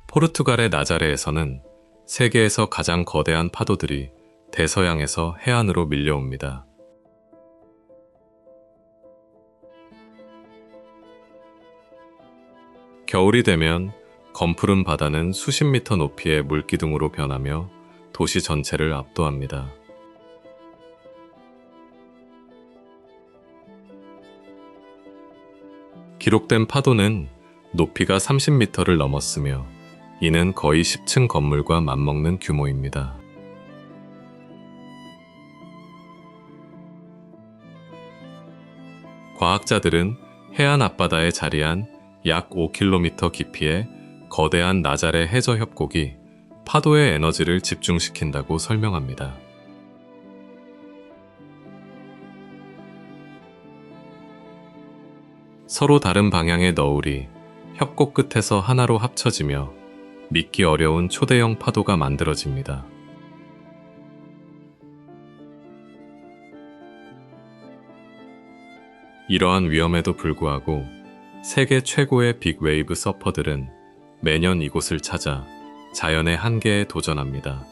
포르투갈의 나자레에서는 세계에서 가장 거대한 파도들이 대서양에서 해안으로 밀려옵니다. 겨울이 되면 검푸른 바다는 수십 미터 높이의 물기둥으로 변하며 도시 전체를 압도합니다. 기록된 파도는 높이가 30미터를 넘었으며 이는 거의 10층 건물과 맞먹는 규모입니다. 과학자들은 해안 앞바다에 자리한 약 5km 깊이의 거대한 나자레 해저 협곡이 파도의 에너지를 집중시킨다고 설명합니다. 서로 다른 방향의 너울이 협곡 끝에서 하나로 합쳐지며 믿기 어려운 초대형 파도가 만들어집니다. 이러한 위험에도 불구하고 세계 최고의 빅웨이브 서퍼들은 매년 이곳을 찾아 자연의 한계에 도전합니다.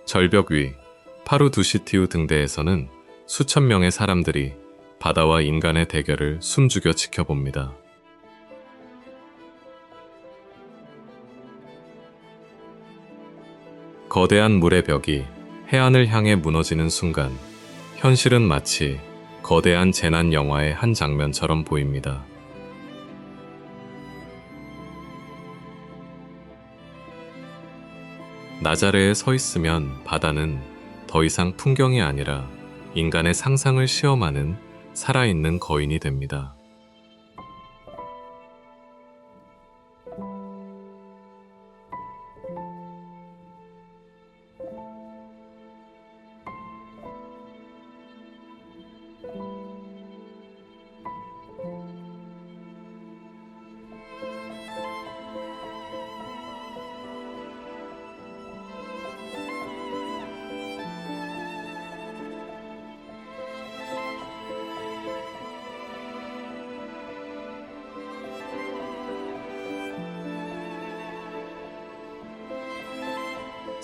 절벽 위 파루두시티우 등대에서는 수천 명의 사람들이 바다와 인간의 대결을 숨죽여 지켜봅니다. 거대한 물의 벽이 해안을 향해 무너지는 순간 현실은 마치 거대한 재난 영화의 한 장면처럼 보입니다. 나자레에 서 있으면 바다는 더 이상 풍경이 아니라 인간의 상상을 시험하는 살아있는 거인이 됩니다.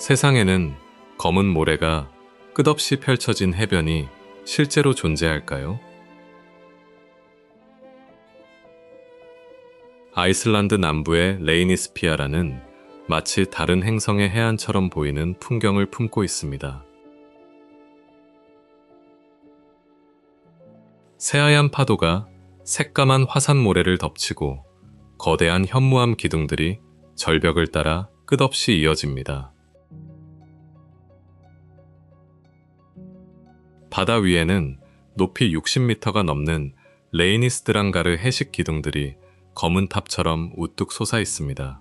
세상에는 검은 모래가 끝없이 펼쳐진 해변이 실제로 존재할까요? 아이슬란드 남부의 레이니스피아라는 마치 다른 행성의 해안처럼 보이는 풍경을 품고 있습니다. 새하얀 파도가 새까만 화산 모래를 덮치고 거대한 현무암 기둥들이 절벽을 따라 끝없이 이어집니다. 바다 위에는 높이 60m가 넘는 레이니스드랑가르 해식 기둥들이 검은 탑처럼 우뚝 솟아 있습니다.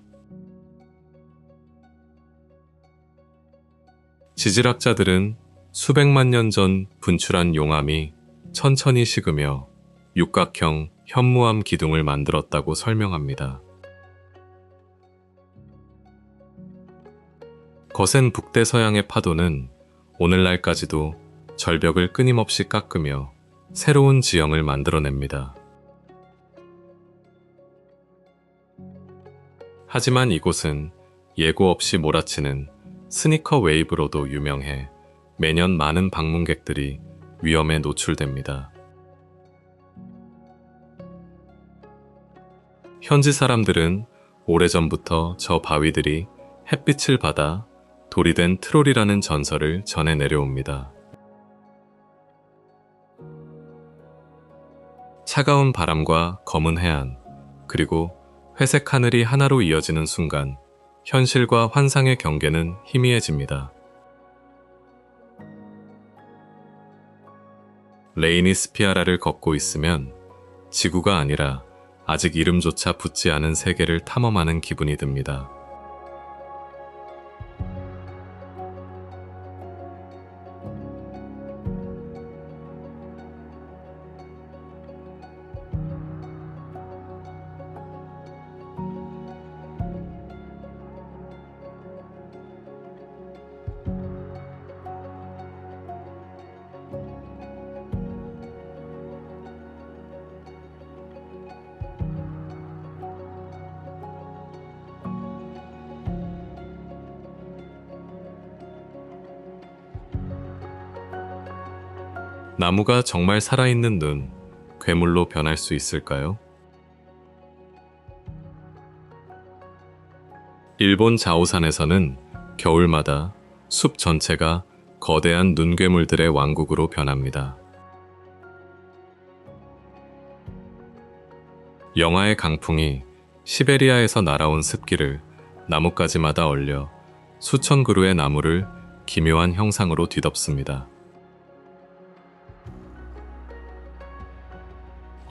지질학자들은 수백만 년 전 분출한 용암이 천천히 식으며 육각형 현무암 기둥을 만들었다고 설명합니다. 거센 북대서양의 파도는 오늘날까지도 절벽을 끊임없이 깎으며 새로운 지형을 만들어냅니다. 하지만 이곳은 예고 없이 몰아치는 스니커 웨이브로도 유명해 매년 많은 방문객들이 위험에 노출됩니다. 현지 사람들은 오래전부터 저 바위들이 햇빛을 받아 돌이 된 트롤이라는 전설을 전해 내려옵니다. 차가운 바람과 검은 해안, 그리고 회색 하늘이 하나로 이어지는 순간 현실과 환상의 경계는 희미해집니다. 레이니스피아라를 걷고 있으면 지구가 아니라 아직 이름조차 붙지 않은 세계를 탐험하는 기분이 듭니다. 나무가 정말 살아있는 눈, 괴물로 변할 수 있을까요? 일본 자오산에서는 겨울마다 숲 전체가 거대한 눈괴물들의 왕국으로 변합니다. 영하의 강풍이 시베리아에서 날아온 습기를 나뭇가지마다 얼려 수천 그루의 나무를 기묘한 형상으로 뒤덮습니다.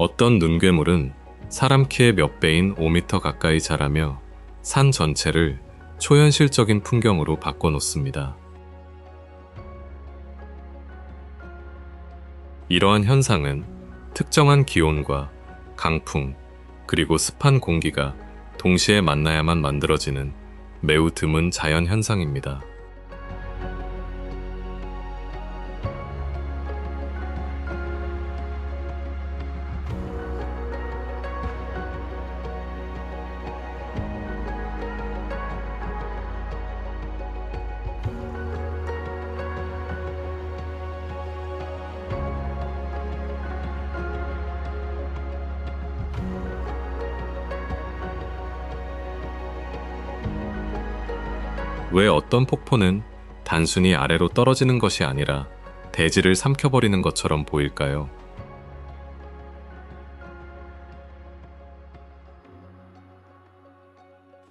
어떤 눈괴물은 사람 키의 몇 배인 5m 가까이 자라며 산 전체를 초현실적인 풍경으로 바꿔놓습니다. 이러한 현상은 특정한 기온과 강풍, 그리고 습한 공기가 동시에 만나야만 만들어지는 매우 드문 자연 현상입니다. 왜 어떤 폭포는 단순히 아래로 떨어지는 것이 아니라 대지를 삼켜버리는 것처럼 보일까요?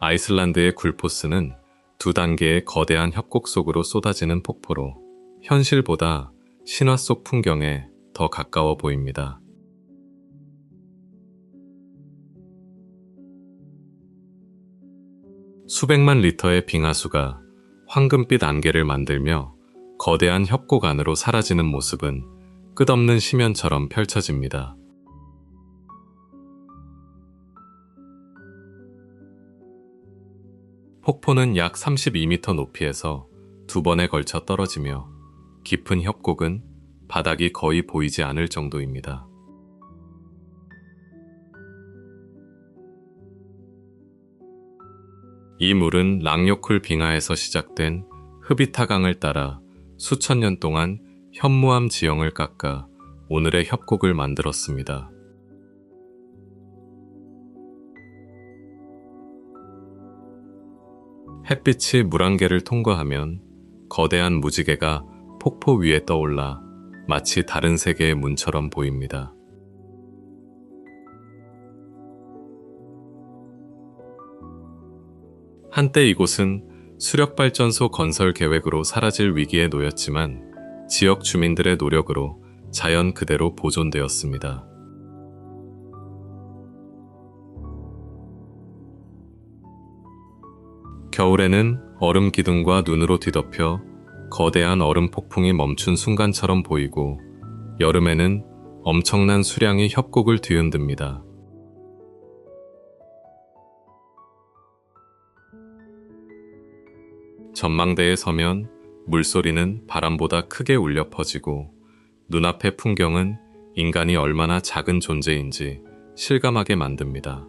아이슬란드의 굴포스는 2단계의 거대한 협곡 속으로 쏟아지는 폭포로 현실보다 신화 속 풍경에 더 가까워 보입니다. 수백만 리터의 빙하수가 황금빛 안개를 만들며 거대한 협곡 안으로 사라지는 모습은 끝없는 심연처럼 펼쳐집니다. 폭포는 약 32m 높이에서 2번에 걸쳐 떨어지며 깊은 협곡은 바닥이 거의 보이지 않을 정도입니다. 이 물은 랑요쿨 빙하에서 시작된 흐비타강을 따라 수천 년 동안 현무암 지형을 깎아 오늘의 협곡을 만들었습니다. 햇빛이 물안개를 통과하면 거대한 무지개가 폭포 위에 떠올라 마치 다른 세계의 문처럼 보입니다. 한때 이곳은 수력발전소 건설 계획으로 사라질 위기에 놓였지만 지역 주민들의 노력으로 자연 그대로 보존되었습니다. 겨울에는 얼음 기둥과 눈으로 뒤덮여 거대한 얼음 폭풍이 멈춘 순간처럼 보이고 여름에는 엄청난 수량이 협곡을 뒤흔듭니다. 전망대에 서면 물소리는 바람보다 크게 울려 퍼지고 눈앞의 풍경은 인간이 얼마나 작은 존재인지 실감하게 만듭니다.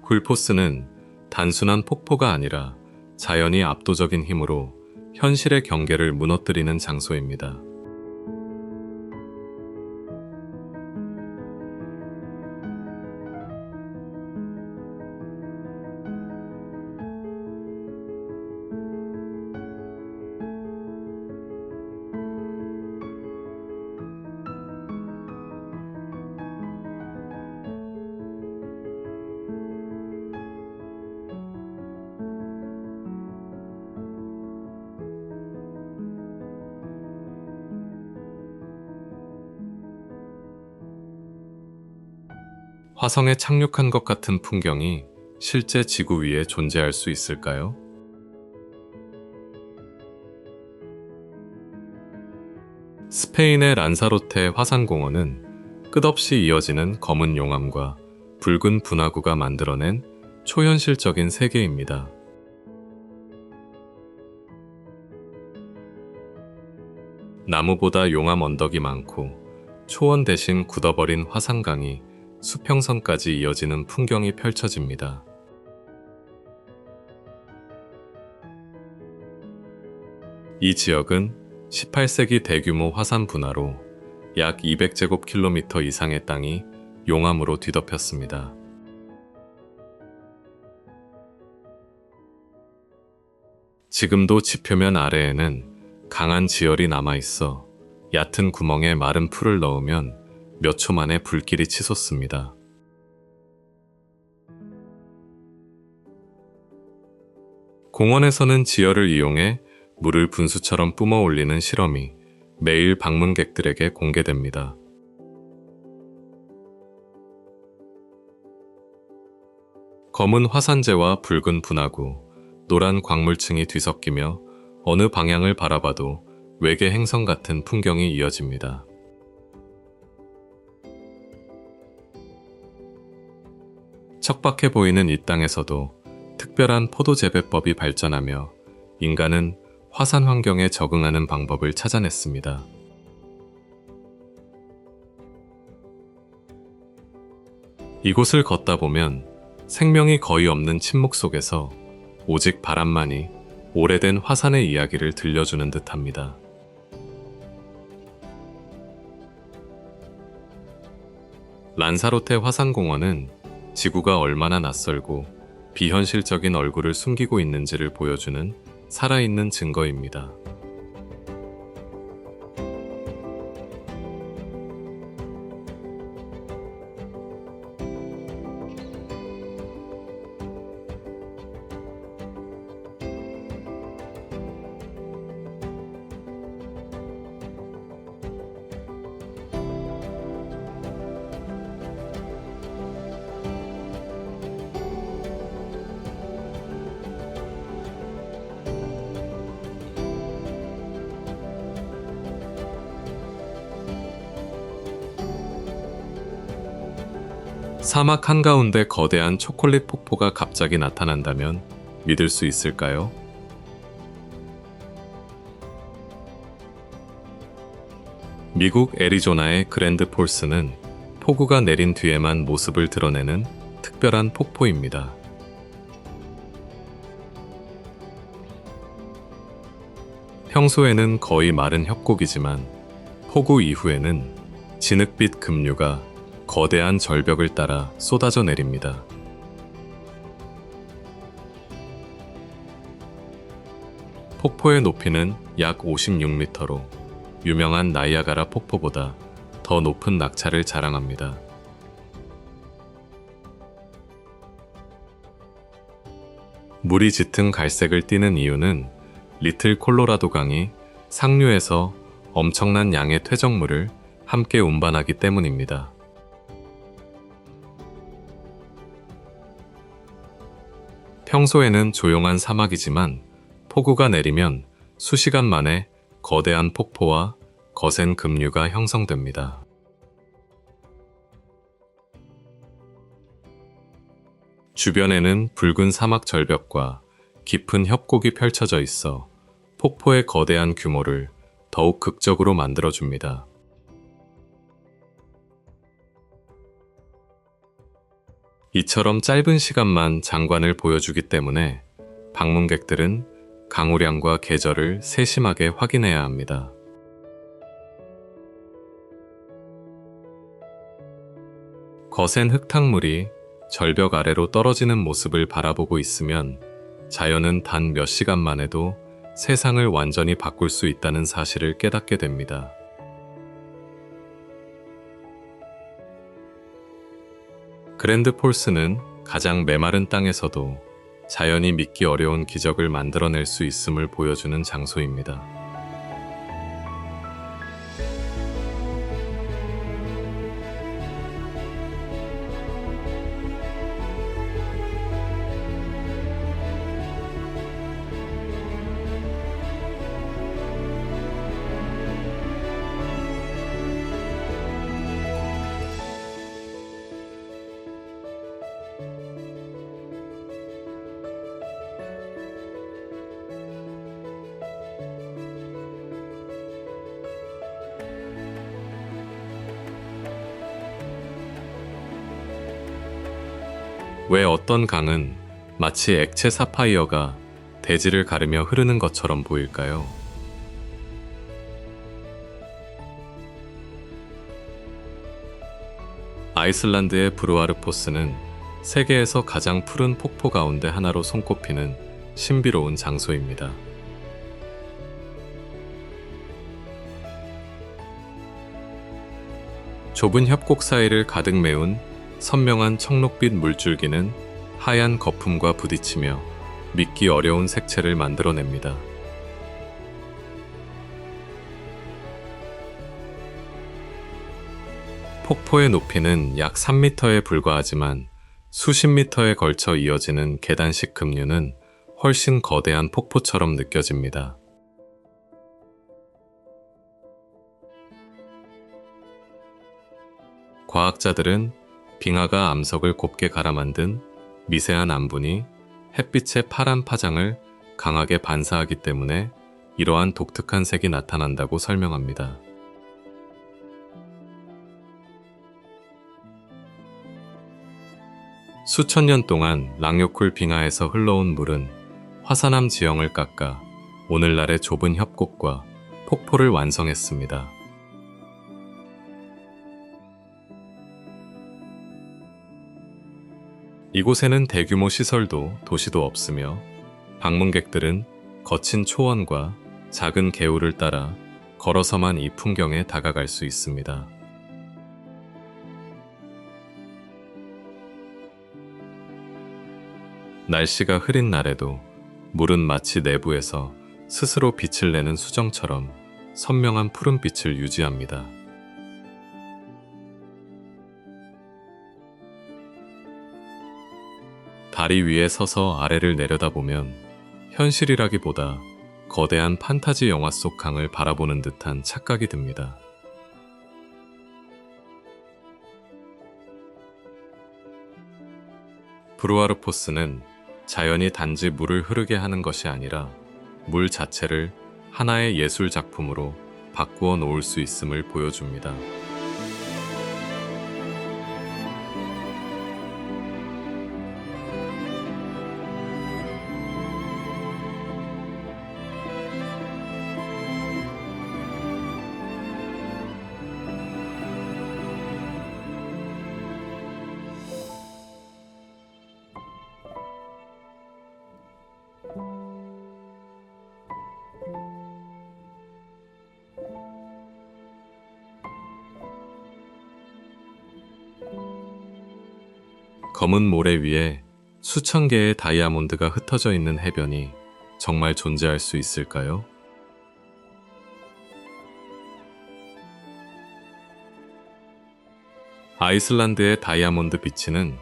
굴포스는 단순한 폭포가 아니라 자연이 압도적인 힘으로 현실의 경계를 무너뜨리는 장소입니다. 화성에 착륙한 것 같은 풍경이 실제 지구 위에 존재할 수 있을까요? 스페인의 란사로테 화산공원은 끝없이 이어지는 검은 용암과 붉은 분화구가 만들어낸 초현실적인 세계입니다. 나무보다 용암 언덕이 많고 초원 대신 굳어버린 화산강이 수평선까지 이어지는 풍경이 펼쳐집니다. 이 지역은 18세기 대규모 화산 분화로 약 200제곱킬로미터 이상의 땅이 용암으로 뒤덮였습니다. 지금도 지표면 아래에는 강한 지열이 남아있어 얕은 구멍에 마른 풀을 넣으면 몇 초 만에 불길이 치솟습니다. 공원에서는 지열을 이용해 물을 분수처럼 뿜어 올리는 실험이 매일 방문객들에게 공개됩니다. 검은 화산재와 붉은 분화구, 노란 광물층이 뒤섞이며 어느 방향을 바라봐도 외계 행성 같은 풍경이 이어집니다. 척박해 보이는 이 땅에서도 특별한 포도 재배법이 발전하며 인간은 화산 환경에 적응하는 방법을 찾아냈습니다. 이곳을 걷다 보면 생명이 거의 없는 침묵 속에서 오직 바람만이 오래된 화산의 이야기를 들려주는 듯합니다. 란사로테 화산공원은 지구가 얼마나 낯설고 비현실적인 얼굴을 숨기고 있는지를 보여주는 살아있는 증거입니다. 사막 한가운데 거대한 초콜릿 폭포가 갑자기 나타난다면 믿을 수 있을까요? 미국 애리조나의 그랜드 폴스는 폭우가 내린 뒤에만 모습을 드러내는 특별한 폭포입니다. 평소에는 거의 마른 협곡이지만 폭우 이후에는 진흙빛 급류가 거대한 절벽을 따라 쏟아져 내립니다. 폭포의 높이는 약 56m로 유명한 나이아가라 폭포보다 더 높은 낙차를 자랑합니다. 물이 짙은 갈색을 띠는 이유는 리틀 콜로라도 강이 상류에서 엄청난 양의 퇴적물을 함께 운반하기 때문입니다. 평소에는 조용한 사막이지만 폭우가 내리면 수시간 만에 거대한 폭포와 거센 급류가 형성됩니다. 주변에는 붉은 사막 절벽과 깊은 협곡이 펼쳐져 있어 폭포의 거대한 규모를 더욱 극적으로 만들어줍니다. 이처럼 짧은 시간만 장관을 보여주기 때문에 방문객들은 강우량과 계절을 세심하게 확인해야 합니다. 거센 흙탕물이 절벽 아래로 떨어지는 모습을 바라보고 있으면 자연은 단 몇 시간만 해도 세상을 완전히 바꿀 수 있다는 사실을 깨닫게 됩니다. 그랜드 폴스는 가장 메마른 땅에서도 자연이 믿기 어려운 기적을 만들어낼 수 있음을 보여주는 장소입니다. 왜 어떤 강은 마치 액체 사파이어가 대지를 가르며 흐르는 것처럼 보일까요? 아이슬란드의 브루아르포스는 세계에서 가장 푸른 폭포 가운데 하나로 손꼽히는 신비로운 장소입니다. 좁은 협곡 사이를 가득 메운 선명한 청록빛 물줄기는 하얀 거품과 부딪히며 믿기 어려운 색채를 만들어냅니다. 폭포의 높이는 약 3m에 불과하지만 수십 미터에 걸쳐 이어지는 계단식 급류는 훨씬 거대한 폭포처럼 느껴집니다. 과학자들은 빙하가 암석을 곱게 갈아 만든 미세한 암분이 햇빛의 파란 파장을 강하게 반사하기 때문에 이러한 독특한 색이 나타난다고 설명합니다. 수천 년 동안 랑요쿨 빙하에서 흘러온 물은 화산암 지형을 깎아 오늘날의 좁은 협곡과 폭포를 완성했습니다. 이곳에는 대규모 시설도 도시도 없으며 방문객들은 거친 초원과 작은 개울을 따라 걸어서만 이 풍경에 다가갈 수 있습니다. 날씨가 흐린 날에도 물은 마치 내부에서 스스로 빛을 내는 수정처럼 선명한 푸른빛을 유지합니다. 다리 위에 서서 아래를 내려다보면 현실이라기보다 거대한 판타지 영화 속 강을 바라보는 듯한 착각이 듭니다. 브루아르포스는 자연이 단지 물을 흐르게 하는 것이 아니라 물 자체를 하나의 예술 작품으로 바꾸어 놓을 수 있음을 보여줍니다. 검은 모래 위에 수천 개의 다이아몬드가 흩어져 있는 해변이 정말 존재할 수 있을까요? 아이슬란드의 다이아몬드 비치는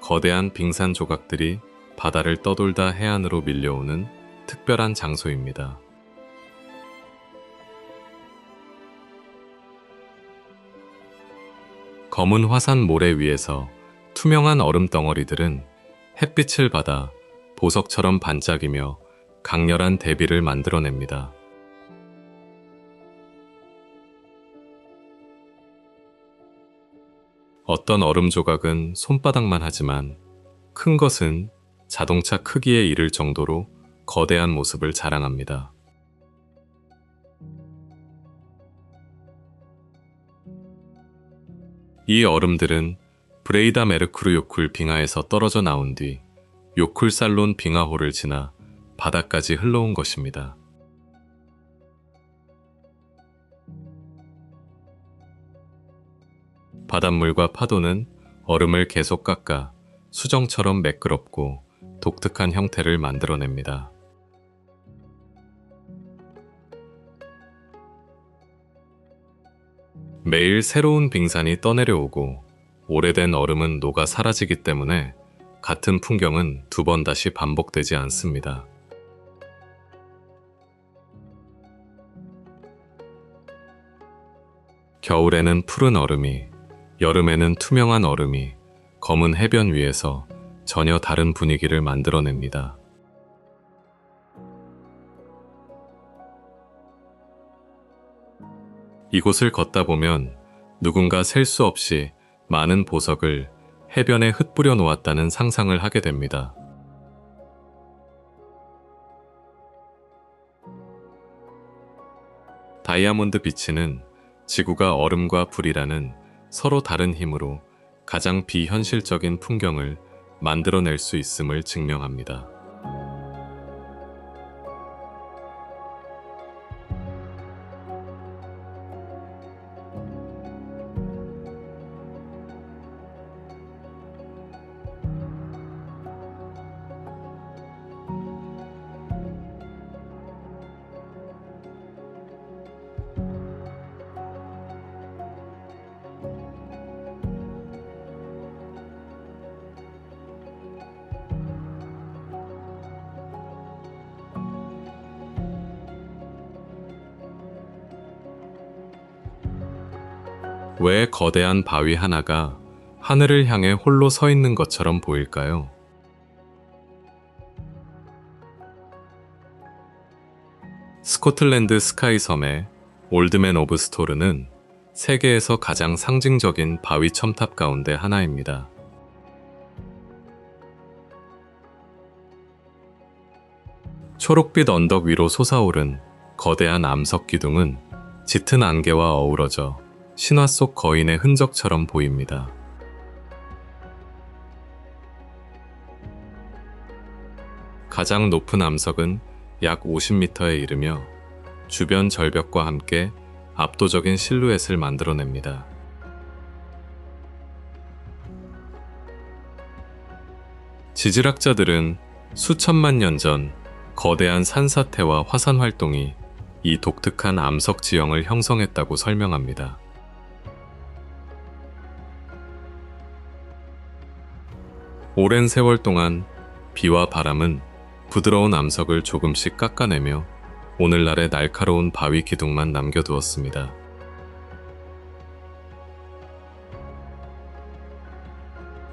거대한 빙산 조각들이 바다를 떠돌다 해안으로 밀려오는 특별한 장소입니다. 검은 화산 모래 위에서 투명한 얼음 덩어리들은 햇빛을 받아 보석처럼 반짝이며 강렬한 대비를 만들어냅니다. 어떤 얼음 조각은 손바닥만 하지만 큰 것은 자동차 크기에 이를 정도로 거대한 모습을 자랑합니다. 이 얼음들은 브레이다 메르쿠르 요쿨 빙하에서 떨어져 나온 뒤 요쿨살론 빙하호를 지나 바다까지 흘러온 것입니다. 바닷물과 파도는 얼음을 계속 깎아 수정처럼 매끄럽고 독특한 형태를 만들어냅니다. 매일 새로운 빙산이 떠내려오고 오래된 얼음은 녹아 사라지기 때문에 같은 풍경은 두 번 다시 반복되지 않습니다. 겨울에는 푸른 얼음이, 여름에는 투명한 얼음이 검은 해변 위에서 전혀 다른 분위기를 만들어냅니다. 이곳을 걷다 보면 누군가 셀 수 없이 많은 보석을 해변에 흩뿌려 놓았다는 상상을 하게 됩니다. 다이아몬드 비치는 지구가 얼음과 불이라는 서로 다른 힘으로 가장 비현실적인 풍경을 만들어낼 수 있음을 증명합니다. 왜 거대한 바위 하나가 하늘을 향해 홀로 서 있는 것처럼 보일까요? 스코틀랜드 스카이 섬의 올드맨 오브 스토르는 세계에서 가장 상징적인 바위 첨탑 가운데 하나입니다. 초록빛 언덕 위로 솟아오른 거대한 암석 기둥은 짙은 안개와 어우러져 신화 속 거인의 흔적처럼 보입니다. 가장 높은 암석은 약 50m에 이르며 주변 절벽과 함께 압도적인 실루엣을 만들어냅니다. 지질학자들은 수천만 년 전 거대한 산사태와 화산 활동이 이 독특한 암석 지형을 형성했다고 설명합니다. 오랜 세월 동안 비와 바람은 부드러운 암석을 조금씩 깎아내며 오늘날의 날카로운 바위 기둥만 남겨두었습니다.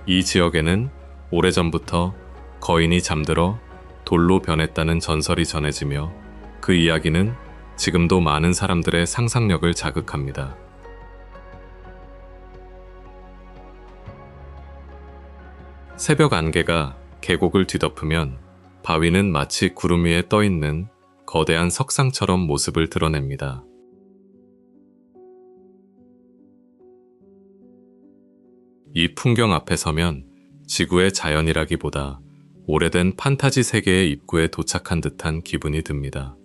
이 지역에는 오래전부터 거인이 잠들어 돌로 변했다는 전설이 전해지며 그 이야기는 지금도 많은 사람들의 상상력을 자극합니다. 새벽 안개가 계곡을 뒤덮으면 바위는 마치 구름 위에 떠 있는 거대한 석상처럼 모습을 드러냅니다. 이 풍경 앞에 서면 지구의 자연이라기보다 오래된 판타지 세계의 입구에 도착한 듯한 기분이 듭니다.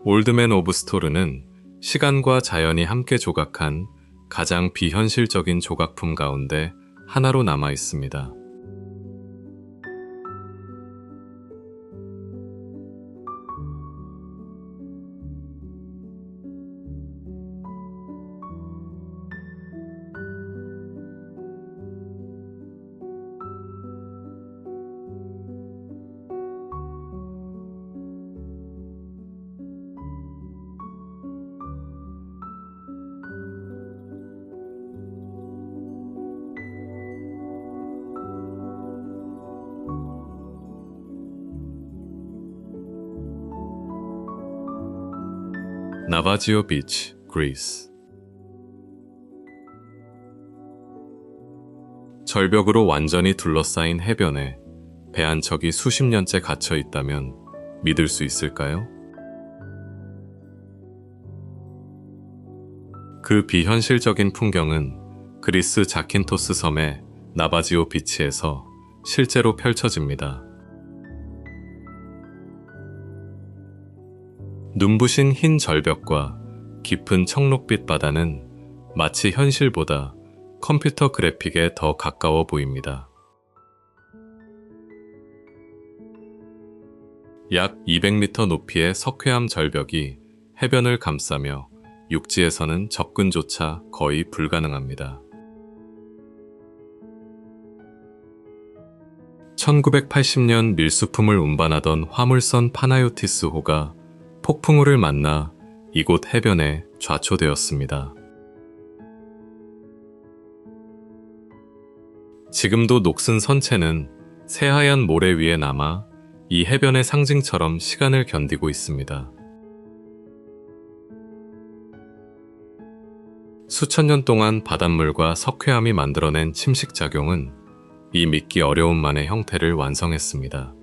올드맨 오브 스토르는 시간과 자연이 함께 조각한 가장 비현실적인 조각품 가운데 하나로 남아 있습니다. 나바지오 비치, 그리스. 절벽으로 완전히 둘러싸인 해변에 배 한 척이 수십 년째 갇혀 있다면 믿을 수 있을까요? 그 비현실적인 풍경은 그리스 자킨토스 섬의 나바지오 비치에서 실제로 펼쳐집니다. 눈부신 흰 절벽과 깊은 청록빛 바다는 마치 현실보다 컴퓨터 그래픽에 더 가까워 보입니다. 약 200m 높이의 석회암 절벽이 해변을 감싸며 육지에서는 접근조차 거의 불가능합니다. 1980년 밀수품을 운반하던 화물선 파나요티스호가 폭풍우를 만나 이곳 해변에 좌초되었습니다. 지금도 녹슨 선체는 새하얀 모래 위에 남아 이 해변의 상징처럼 시간을 견디고 있습니다. 수천 년 동안 바닷물과 석회암이 만들어낸 침식작용은 이 믿기 어려움만의 형태를 완성했습니다.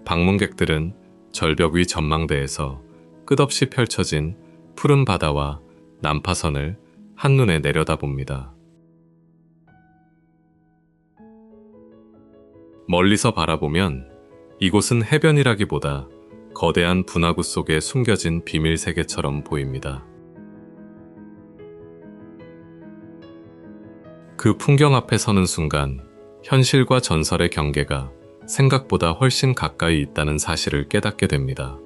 방문객들은 절벽 위 전망대에서 끝없이 펼쳐진 푸른 바다와 난파선을 한눈에 내려다봅니다. 멀리서 바라보면 이곳은 해변이라기보다 거대한 분화구 속에 숨겨진 비밀 세계처럼 보입니다. 그 풍경 앞에 서는 순간 현실과 전설의 경계가 생각보다 훨씬 가까이 있다는 사실을 깨닫게 됩니다.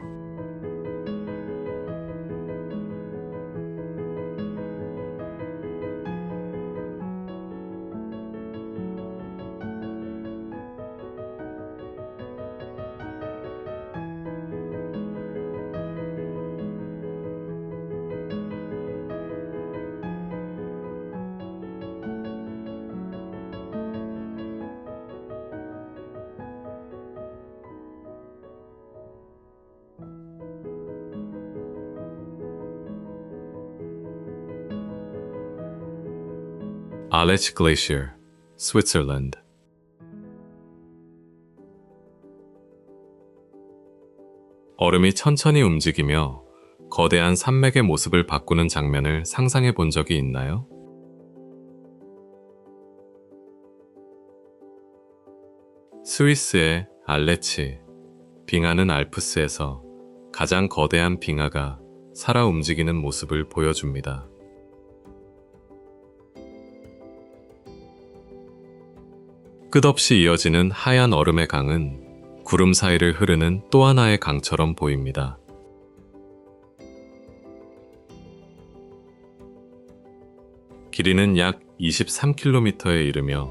Aletsch Glacier, 스위스랜드. 얼음이 천천히 움직이며 거대한 산맥의 모습을 바꾸는 장면을 상상해 본 적이 있나요? 스위스의 알레치, 빙하는 알프스에서 가장 거대한 빙하가 살아 움직이는 모습을 보여줍니다. 끝없이 이어지는 하얀 얼음의 강은 구름 사이를 흐르는 또 하나의 강처럼 보입니다. 길이는 약 23km에 이르며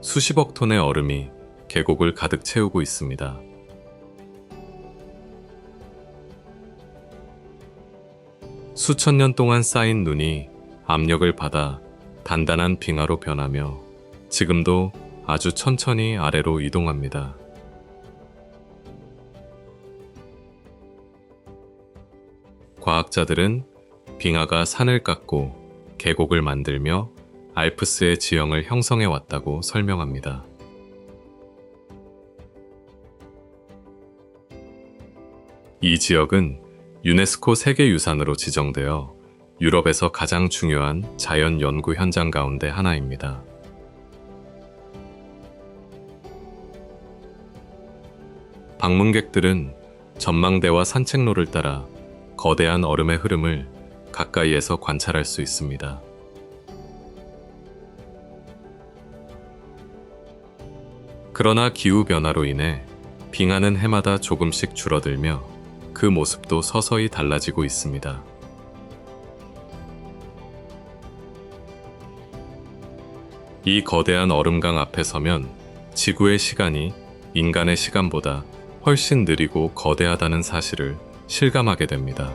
수십억 톤의 얼음이 계곡을 가득 채우고 있습니다. 수천 년 동안 쌓인 눈이 압력을 받아 단단한 빙하로 변하며 지금도 아주 천천히 아래로 이동합니다. 과학자들은 빙하가 산을 깎고 계곡을 만들며 알프스의 지형을 형성해 왔다고 설명합니다. 이 지역은 유네스코 세계유산으로 지정되어 유럽에서 가장 중요한 자연 연구 현장 가운데 하나입니다. 방문객들은 전망대와 산책로를 따라 거대한 얼음의 흐름을 가까이에서 관찰할 수 있습니다. 그러나 기후변화로 인해 빙하는 해마다 조금씩 줄어들며 그 모습도 서서히 달라지고 있습니다. 이 거대한 얼음강 앞에 서면 지구의 시간이 인간의 시간보다 훨씬 느리고 거대하다는 사실을 실감하게 됩니다.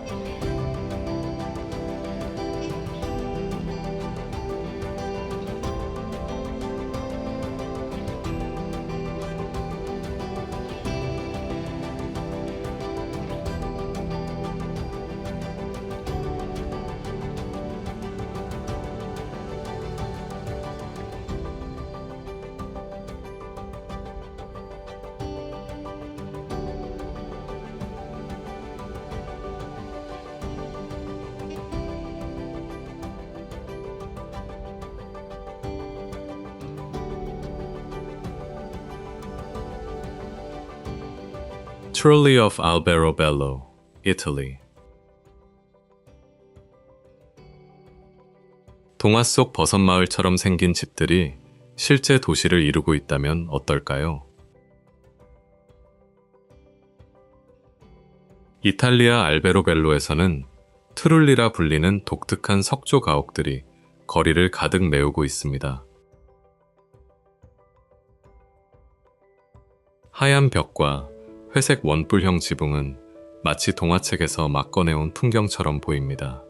Trulli of Alberobello, 이탈리. 동화 속 버섯마을처럼 생긴 집들이 실제 도시를 이루고 있다면 어떨까요? 이탈리아 알베로벨로에서는 트룰리라 불리는 독특한 석조 가옥들이 거리를 가득 메우고 있습니다. 하얀 벽과 회색 원뿔형 지붕은 마치 동화책에서 막 꺼내온 풍경처럼 보입니다.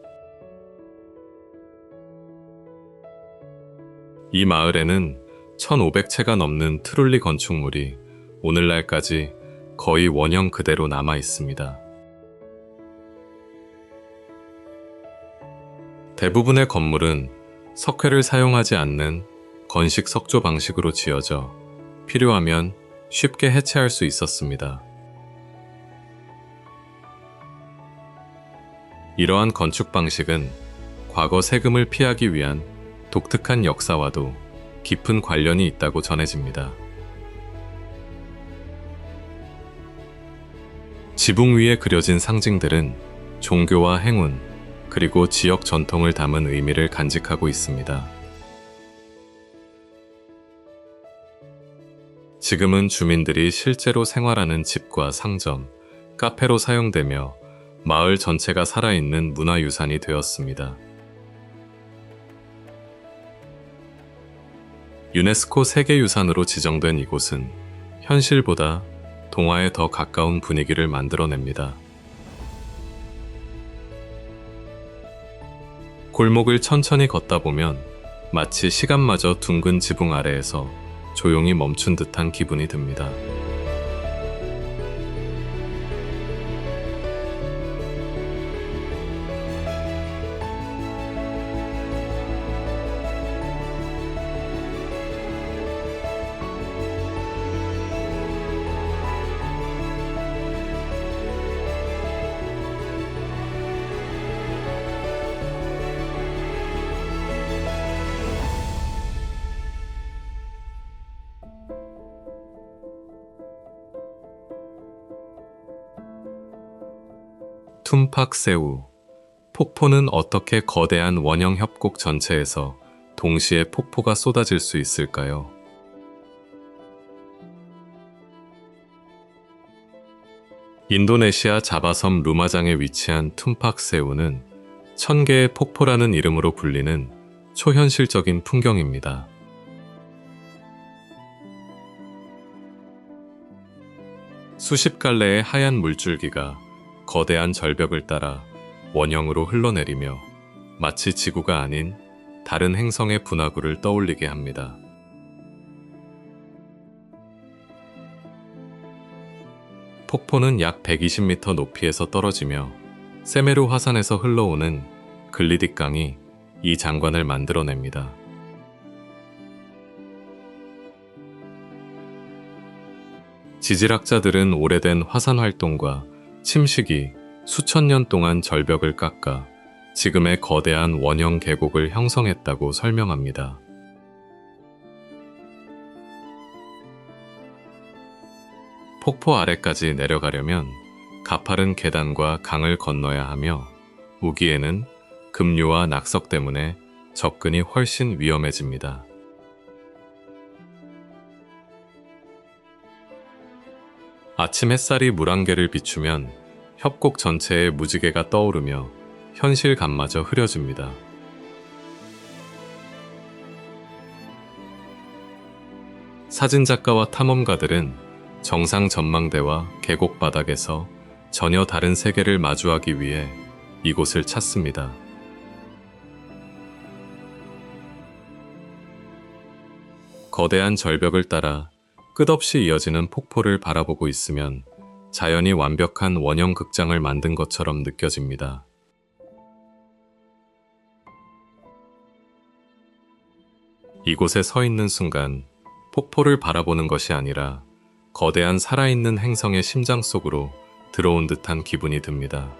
이 마을에는 1500채가 넘는 트룰리 건축물이 오늘날까지 거의 원형 그대로 남아 있습니다. 대부분의 건물은 석회를 사용하지 않는 건식 석조 방식으로 지어져 필요하면 쉽게 해체할 수 있었습니다. 이러한 건축 방식은 과거 세금을 피하기 위한 독특한 역사와도 깊은 관련이 있다고 전해집니다. 지붕 위에 그려진 상징들은 종교와 행운, 그리고 지역 전통을 담은 의미를 간직하고 있습니다. 지금은 주민들이 실제로 생활하는 집과 상점, 카페로 사용되며 마을 전체가 살아있는 문화유산이 되었습니다. 유네스코 세계유산으로 지정된 이곳은 현실보다 동화에 더 가까운 분위기를 만들어냅니다. 골목을 천천히 걷다 보면 마치 시간마저 둥근 지붕 아래에서 조용히 멈춘 듯한 기분이 듭니다. 툼팍세우. 폭포는 어떻게 거대한 원형 협곡 전체에서 동시에 폭포가 쏟아질 수 있을까요? 인도네시아 자바섬 루마장에 위치한 툼팍세우는 1000개의 폭포라는 이름으로 불리는 초현실적인 풍경입니다. 수십 갈래의 하얀 물줄기가 거대한 절벽을 따라 원형으로 흘러내리며 마치 지구가 아닌 다른 행성의 분화구를 떠올리게 합니다. 폭포는 약 120m 높이에서 떨어지며 세메루 화산에서 흘러오는 글리딕 강이 이 장관을 만들어냅니다. 지질학자들은 오래된 화산 활동과 침식이 수천 년 동안 절벽을 깎아 지금의 거대한 원형 계곡을 형성했다고 설명합니다. 폭포 아래까지 내려가려면 가파른 계단과 강을 건너야 하며 우기에는 급류와 낙석 때문에 접근이 훨씬 위험해집니다. 아침 햇살이 물안개를 비추면 협곡 전체에 무지개가 떠오르며 현실감마저 흐려집니다. 사진작가와 탐험가들은 정상 전망대와 계곡 바닥에서 전혀 다른 세계를 마주하기 위해 이곳을 찾습니다. 거대한 절벽을 따라 끝없이 이어지는 폭포를 바라보고 있으면 자연이 완벽한 원형 극장을 만든 것처럼 느껴집니다. 이곳에 서 있는 순간 폭포를 바라보는 것이 아니라 거대한 살아있는 행성의 심장 속으로 들어온 듯한 기분이 듭니다.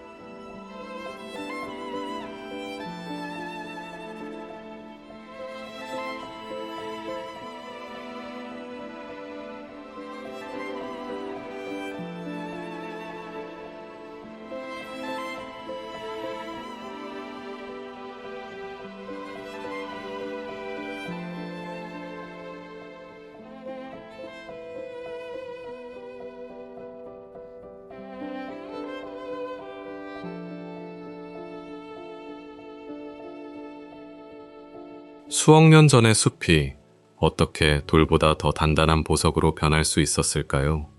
수억 년 전의 숲이 어떻게 돌보다 더 단단한 보석으로 변할 수 있었을까요?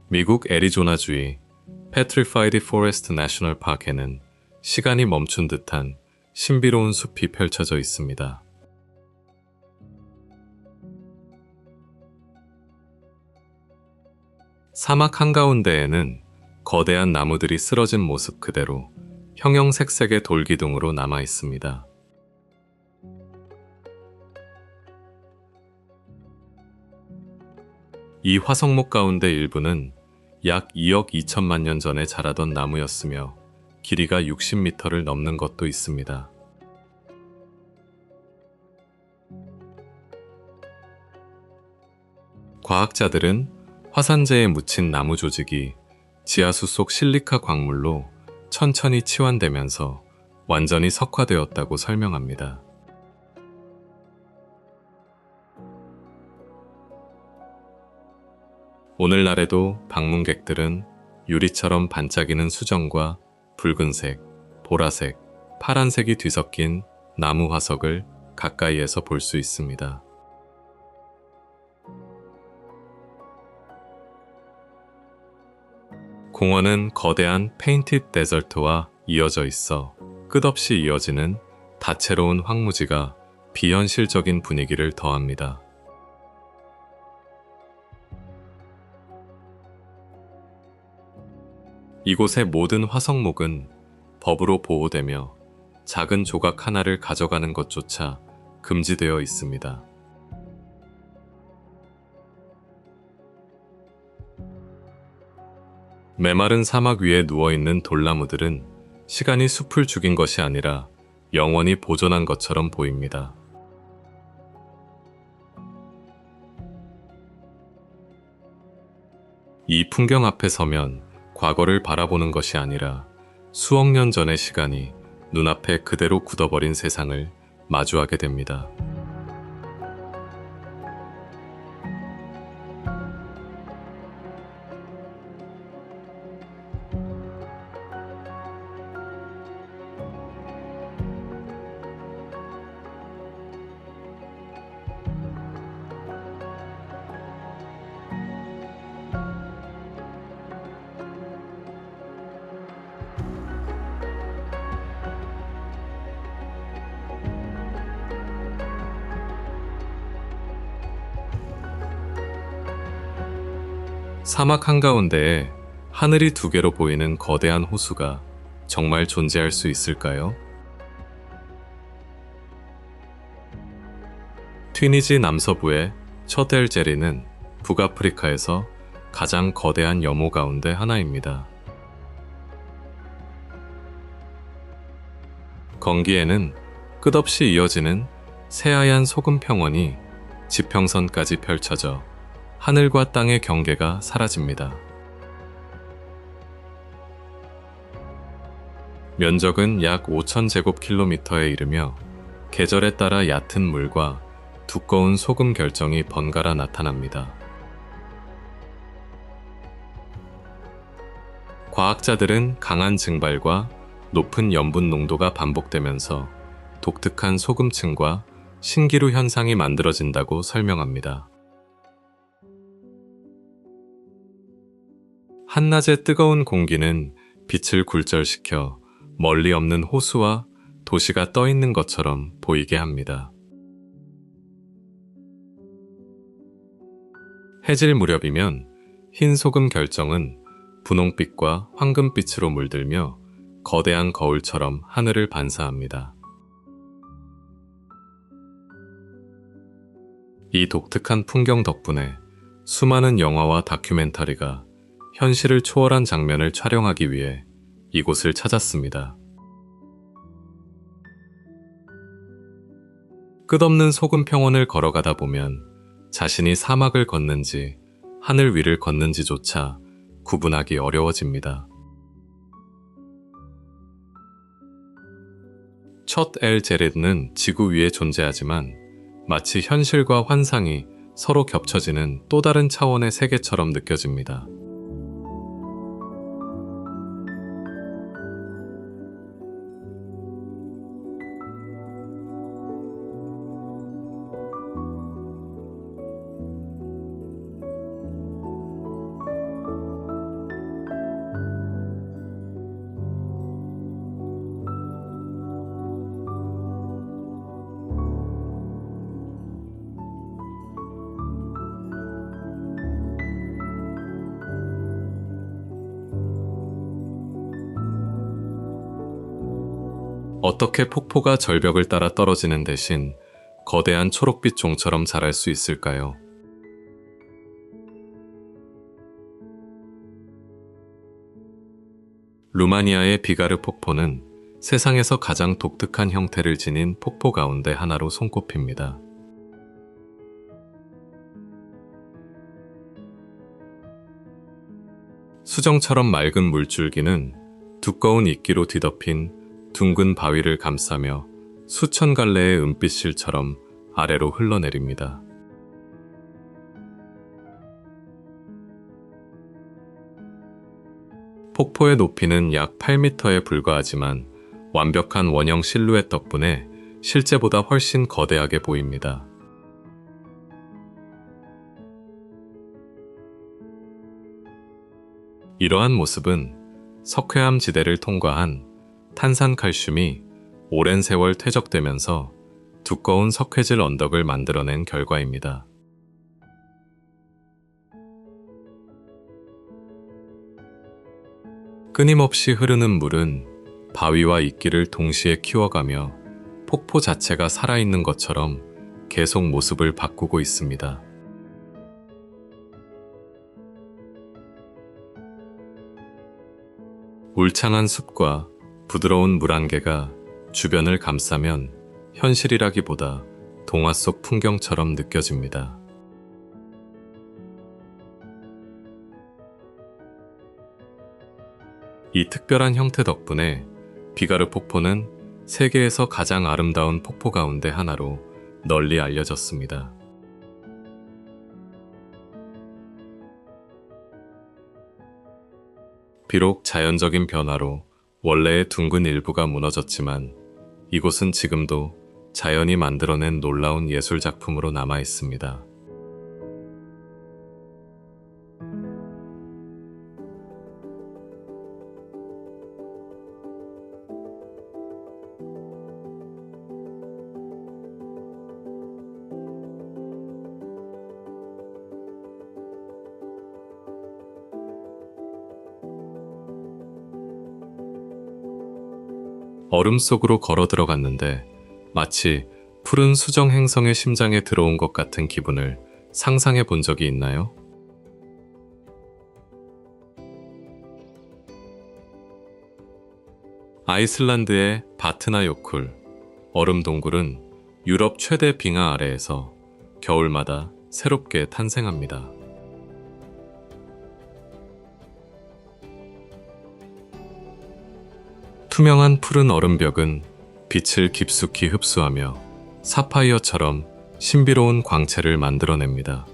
미국 애리조나주의 Petrified Forest National Park에는 시간이 멈춘 듯한 신비로운 숲이 펼쳐져 있습니다. 사막 한가운데에는 거대한 나무들이 쓰러진 모습 그대로 형형색색의 돌기둥으로 남아 있습니다. 이 화석목 가운데 일부는 약 2억 2천만 년 전에 자라던 나무였으며 길이가 60m를 넘는 것도 있습니다. 과학자들은 화산재에 묻힌 나무 조직이 지하수 속 실리카 광물로 천천히 치환되면서 완전히 석화되었다고 설명합니다. 오늘날에도 방문객들은 유리처럼 반짝이는 수정과 붉은색, 보라색, 파란색이 뒤섞인 나무 화석을 가까이에서 볼 수 있습니다. 공원은 거대한 페인티드 데설트와 이어져 있어 끝없이 이어지는 다채로운 황무지가 비현실적인 분위기를 더합니다. 이곳의 모든 화석목은 법으로 보호되며 작은 조각 하나를 가져가는 것조차 금지되어 있습니다. 메마른 사막 위에 누워있는 돌나무들은 시간이 숲을 죽인 것이 아니라 영원히 보존한 것처럼 보입니다. 이 풍경 앞에 서면 과거를 바라보는 것이 아니라 수억 년 전의 시간이 눈앞에 그대로 굳어버린 세상을 마주하게 됩니다. 사막 한가운데에 하늘이 두 개로 보이는 거대한 호수가 정말 존재할 수 있을까요? 튀니지 남서부의 처델제리는 북아프리카에서 가장 거대한 염호 가운데 하나입니다. 건기에는 끝없이 이어지는 새하얀 소금 평원이 지평선까지 펼쳐져 하늘과 땅의 경계가 사라집니다. 면적은 약 5,000제곱킬로미터에 이르며 계절에 따라 얕은 물과 두꺼운 소금 결정이 번갈아 나타납니다. 과학자들은 강한 증발과 높은 염분 농도가 반복되면서 독특한 소금층과 신기루 현상이 만들어진다고 설명합니다. 한낮의 뜨거운 공기는 빛을 굴절시켜 멀리 없는 호수와 도시가 떠 있는 것처럼 보이게 합니다. 해질 무렵이면 흰 소금 결정은 분홍빛과 황금빛으로 물들며 거대한 거울처럼 하늘을 반사합니다. 이 독특한 풍경 덕분에 수많은 영화와 다큐멘터리가 현실을 초월한 장면을 촬영하기 위해 이곳을 찾았습니다. 끝없는 소금 평원을 걸어가다 보면 자신이 사막을 걷는지 하늘 위를 걷는지조차 구분하기 어려워집니다. 첫 엘 제레드는 지구 위에 존재하지만 마치 현실과 환상이 서로 겹쳐지는 또 다른 차원의 세계처럼 느껴집니다. 어떻게 폭포가 절벽을 따라 떨어지는 대신 거대한 초록빛 종처럼 자랄 수 있을까요? 루마니아의 비가르 폭포는 세상에서 가장 독특한 형태를 지닌 폭포 가운데 하나로 손꼽힙니다. 수정처럼 맑은 물줄기는 두꺼운 이끼로 뒤덮인 둥근 바위를 감싸며 수천 갈래의 은빛실처럼 아래로 흘러내립니다. 폭포의 높이는 약 8m에 불과하지만 완벽한 원형 실루엣 덕분에 실제보다 훨씬 거대하게 보입니다. 이러한 모습은 석회암 지대를 통과한 탄산칼슘이 오랜 세월 퇴적되면서 두꺼운 석회질 언덕을 만들어낸 결과입니다. 끊임없이 흐르는 물은 바위와 이끼를 동시에 키워가며 폭포 자체가 살아있는 것처럼 계속 모습을 바꾸고 있습니다. 울창한 숲과 부드러운 물안개가 주변을 감싸면 현실이라기보다 동화 속 풍경처럼 느껴집니다. 이 특별한 형태 덕분에 비가르 폭포는 세계에서 가장 아름다운 폭포 가운데 하나로 널리 알려졌습니다. 비록 자연적인 변화로 원래의 둥근 일부가 무너졌지만 이곳은 지금도 자연이 만들어낸 놀라운 예술 작품으로 남아 있습니다. 얼음 속으로 걸어 들어갔는데 마치 푸른 수정 행성의 심장에 들어온 것 같은 기분을 상상해 본 적이 있나요? 아이슬란드의 바트나요쿨 얼음 동굴은 유럽 최대 빙하 아래에서 겨울마다 새롭게 탄생합니다. 투명한 푸른 얼음벽은 빛을 깊숙이 흡수하며 사파이어처럼 신비로운 광채를 만들어냅니다.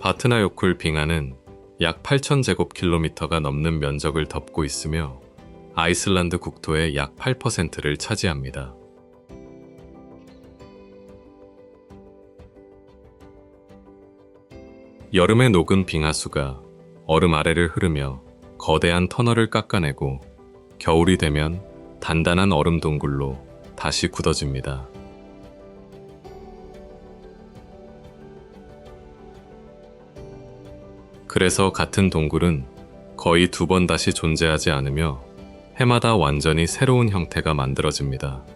바트나요쿨 빙하는 약 8,000제곱킬로미터가 넘는 면적을 덮고 있으며 아이슬란드 국토의 약 8%를 차지합니다. 여름에 녹은 빙하수가 얼음 아래를 흐르며 거대한 터널을 깎아내고 겨울이 되면 단단한 얼음 동굴로 다시 굳어집니다. 그래서 같은 동굴은 거의 2번 다시 존재하지 않으며 해마다 완전히 새로운 형태가 만들어집니다.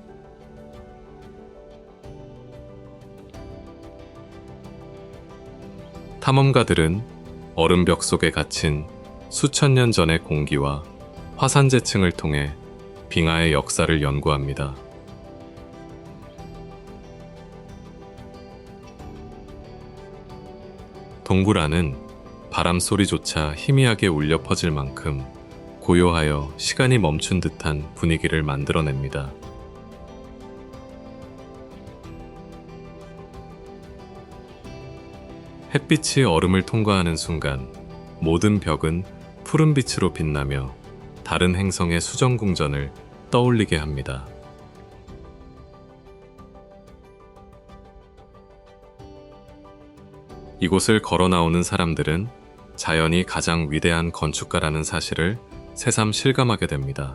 탐험가들은 얼음벽 속에 갇힌 수천 년 전의 공기와 화산재층을 통해 빙하의 역사를 연구합니다. 동굴 안은 바람 소리조차 희미하게 울려 퍼질 만큼 고요하여 시간이 멈춘 듯한 분위기를 만들어냅니다. 햇빛이 얼음을 통과하는 순간 모든 벽은 푸른 빛으로 빛나며 다른 행성의 수정궁전을 떠올리게 합니다. 이곳을 걸어 나오는 사람들은 자연이 가장 위대한 건축가라는 사실을 새삼 실감하게 됩니다.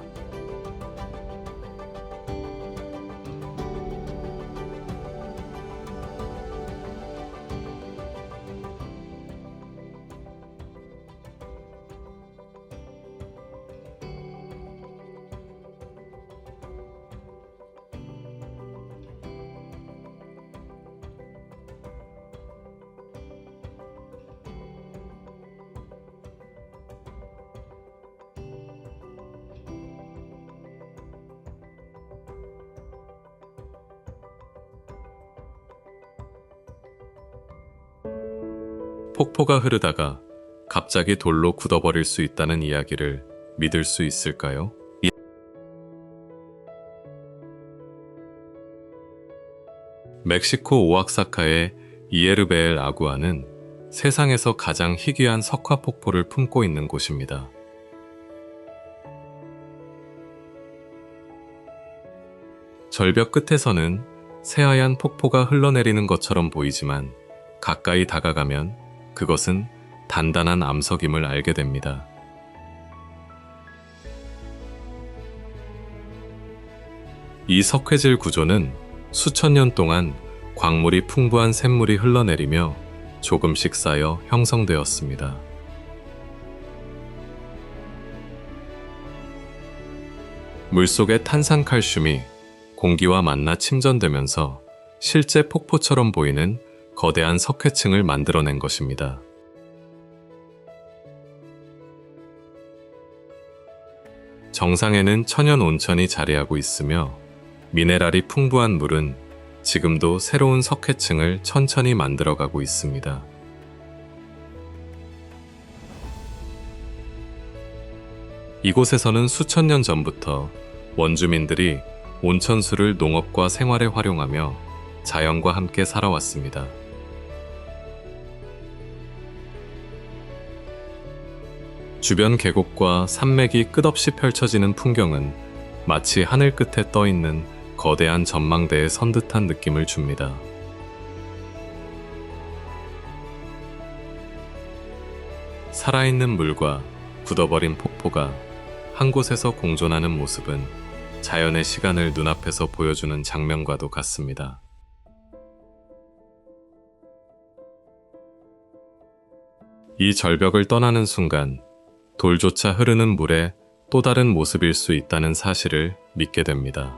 폭포가 흐르다가 갑자기 돌로 굳어버릴 수 있다는 이야기를 믿을 수 있을까요? 멕시코 오아사카의 이에르베엘 아구아는 세상에서 가장 희귀한 석화 폭포를 품고 있는 곳입니다. 절벽 끝에서는 새하얀 폭포가 흘러내리는 것처럼 보이지만 가까이 다가가면 그것은 단단한 암석임을 알게 됩니다. 이 석회질 구조는 수천 년 동안 광물이 풍부한 샘물이 흘러내리며 조금씩 쌓여 형성되었습니다. 물속의 탄산칼슘이 공기와 만나 침전되면서 실제 폭포처럼 보이는 거대한 석회층을 만들어낸 것입니다. 정상에는 천연 온천이 자리하고 있으며 미네랄이 풍부한 물은 지금도 새로운 석회층을 천천히 만들어가고 있습니다. 이곳에서는 수천 년 전부터 원주민들이 온천수를 농업과 생활에 활용하며 자연과 함께 살아왔습니다. 주변 계곡과 산맥이 끝없이 펼쳐지는 풍경은 마치 하늘 끝에 떠있는 거대한 전망대에 선 듯한 느낌을 줍니다. 살아있는 물과 굳어버린 폭포가 한 곳에서 공존하는 모습은 자연의 시간을 눈앞에서 보여주는 장면과도 같습니다. 이 절벽을 떠나는 순간 돌조차 흐르는 물의 또 다른 모습일 수 있다는 사실을 믿게 됩니다.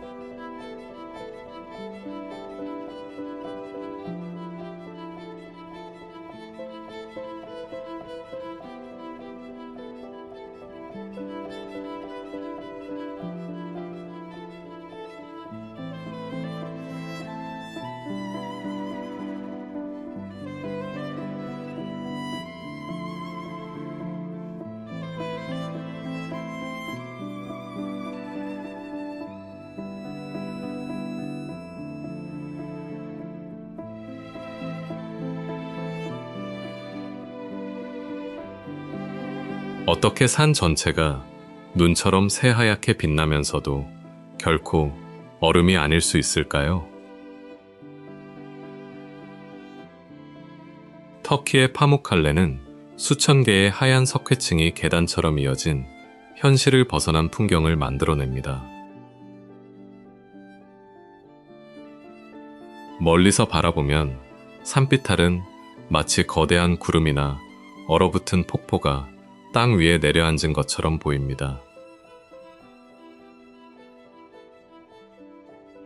어떻게 산 전체가 눈처럼 새하얗게 빛나면서도 결코 얼음이 아닐 수 있을까요? 터키의 파묵칼레는 수천 개의 하얀 석회층이 계단처럼 이어진 현실을 벗어난 풍경을 만들어냅니다. 멀리서 바라보면 산비탈은 마치 거대한 구름이나 얼어붙은 폭포가 땅 위에 내려앉은 것처럼 보입니다.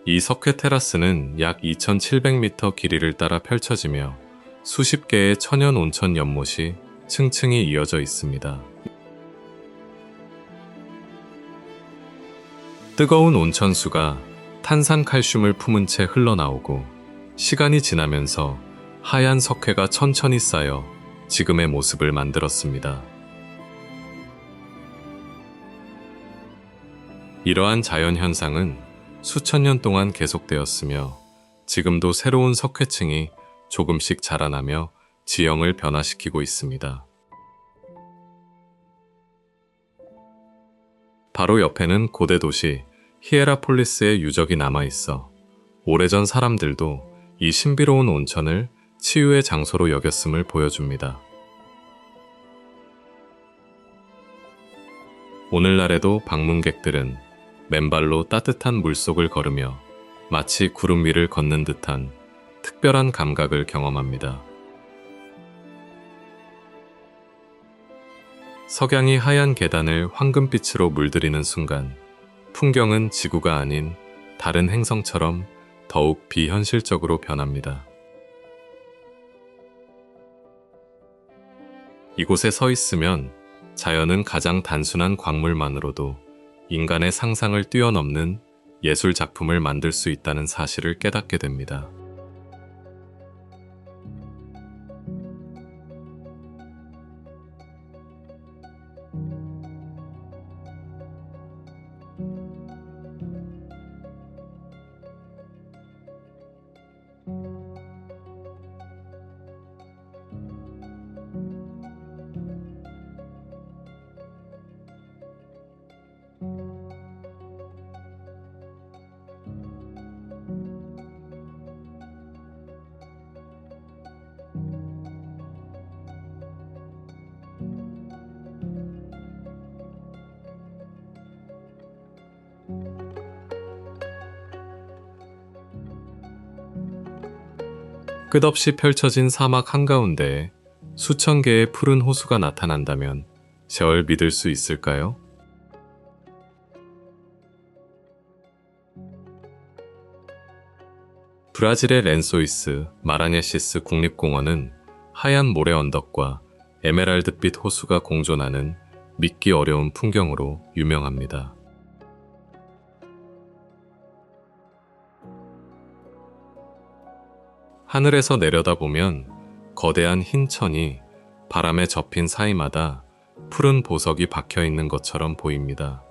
이 석회 테라스는 약 2,700m 길이를 따라 펼쳐지며 수십 개의 천연 온천 연못이 층층이 이어져 있습니다. 뜨거운 온천수가 탄산칼슘을 품은 채 흘러나오고 시간이 지나면서 하얀 석회가 천천히 쌓여 지금의 모습을 만들었습니다. 이러한 자연현상은 수천 년 동안 계속되었으며 지금도 새로운 석회층이 조금씩 자라나며 지형을 변화시키고 있습니다. 바로 옆에는 고대 도시 히에라폴리스의 유적이 남아있어 오래전 사람들도 이 신비로운 온천을 치유의 장소로 여겼음을 보여줍니다. 오늘날에도 방문객들은 맨발로 따뜻한 물속을 걸으며 마치 구름 위를 걷는 듯한 특별한 감각을 경험합니다. 석양이 하얀 계단을 황금빛으로 물들이는 순간 풍경은 지구가 아닌 다른 행성처럼 더욱 비현실적으로 변합니다. 이곳에 서 있으면 자연은 가장 단순한 광물만으로도 인간의 상상을 뛰어넘는 예술 작품을 만들 수 있다는 사실을 깨닫게 됩니다. 끝없이 펼쳐진 사막 한가운데에 수천 개의 푸른 호수가 나타난다면 절 믿을 수 있을까요? 브라질의 렌소이스 마라네시스 국립공원은 하얀 모래 언덕과 에메랄드빛 호수가 공존하는 믿기 어려운 풍경으로 유명합니다. 하늘에서 내려다보면 거대한 흰 천이 바람에 접힌 사이마다 푸른 보석이 박혀 있는 것처럼 보입니다.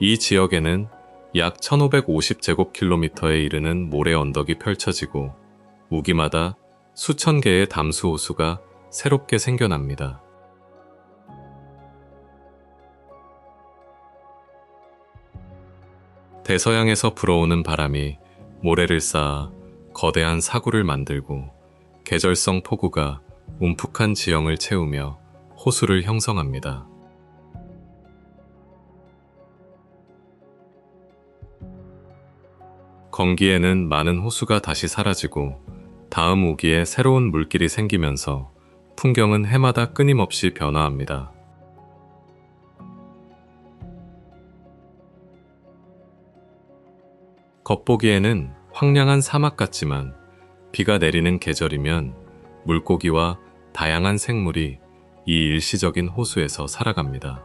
이 지역에는 약 1550제곱킬로미터에 이르는 모래 언덕이 펼쳐지고 우기마다 수천 개의 담수 호수가 새롭게 생겨납니다. 대서양에서 불어오는 바람이 모래를 쌓아 거대한 사구를 만들고 계절성 폭우가 움푹한 지형을 채우며 호수를 형성합니다. 건기에는 많은 호수가 다시 사라지고 다음 우기에 새로운 물길이 생기면서 풍경은 해마다 끊임없이 변화합니다. 겉보기에는 황량한 사막 같지만 비가 내리는 계절이면 물고기와 다양한 생물이 이 일시적인 호수에서 살아갑니다.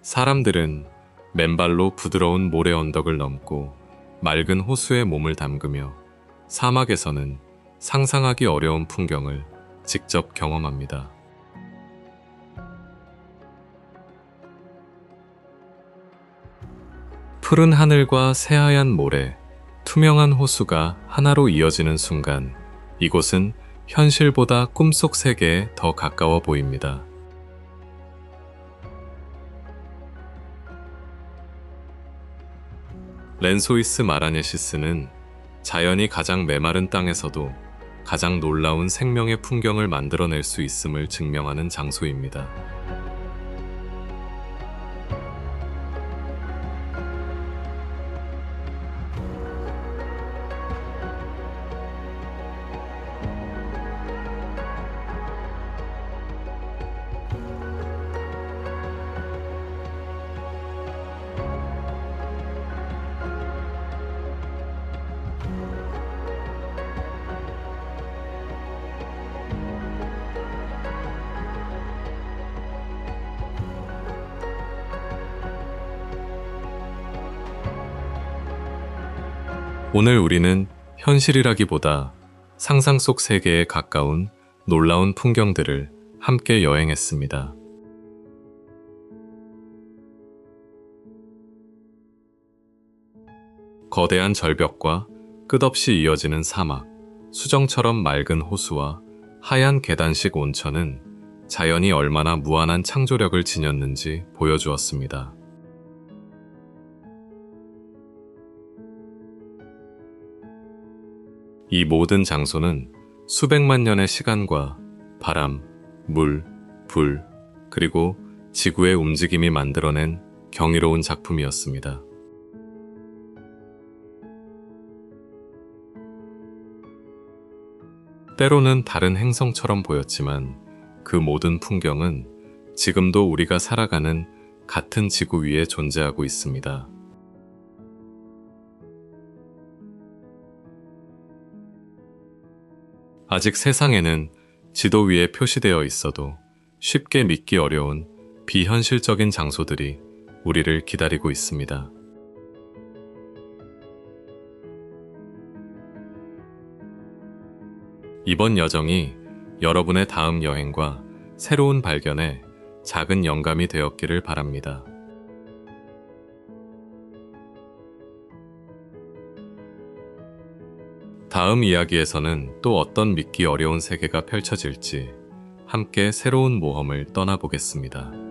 사람들은 맨발로 부드러운 모래 언덕을 넘고 맑은 호수에 몸을 담그며 사막에서는 상상하기 어려운 풍경을 직접 경험합니다. 푸른 하늘과 새하얀 모래, 투명한 호수가 하나로 이어지는 순간 이곳은 현실보다 꿈속 세계에 더 가까워 보입니다. 렌소이스 마라네시스는 자연이 가장 메마른 땅에서도 가장 놀라운 생명의 풍경을 만들어낼 수 있음을 증명하는 장소입니다. 오늘 우리는 현실이라기보다 상상 속 세계에 가까운 놀라운 풍경들을 함께 여행했습니다. 거대한 절벽과 끝없이 이어지는 사막, 수정처럼 맑은 호수와 하얀 계단식 온천은 자연이 얼마나 무한한 창조력을 지녔는지 보여주었습니다. 이 모든 장소는 수백만 년의 시간과 바람, 물, 불, 그리고 지구의 움직임이 만들어낸 경이로운 작품이었습니다. 때로는 다른 행성처럼 보였지만 그 모든 풍경은 지금도 우리가 살아가는 같은 지구 위에 존재하고 있습니다. 아직 세상에는 지도 위에 표시되어 있어도 쉽게 믿기 어려운 비현실적인 장소들이 우리를 기다리고 있습니다. 이번 여정이 여러분의 다음 여행과 새로운 발견에 작은 영감이 되었기를 바랍니다. 다음 이야기에서는 또 어떤 믿기 어려운 세계가 펼쳐질지 함께 새로운 모험을 떠나보겠습니다.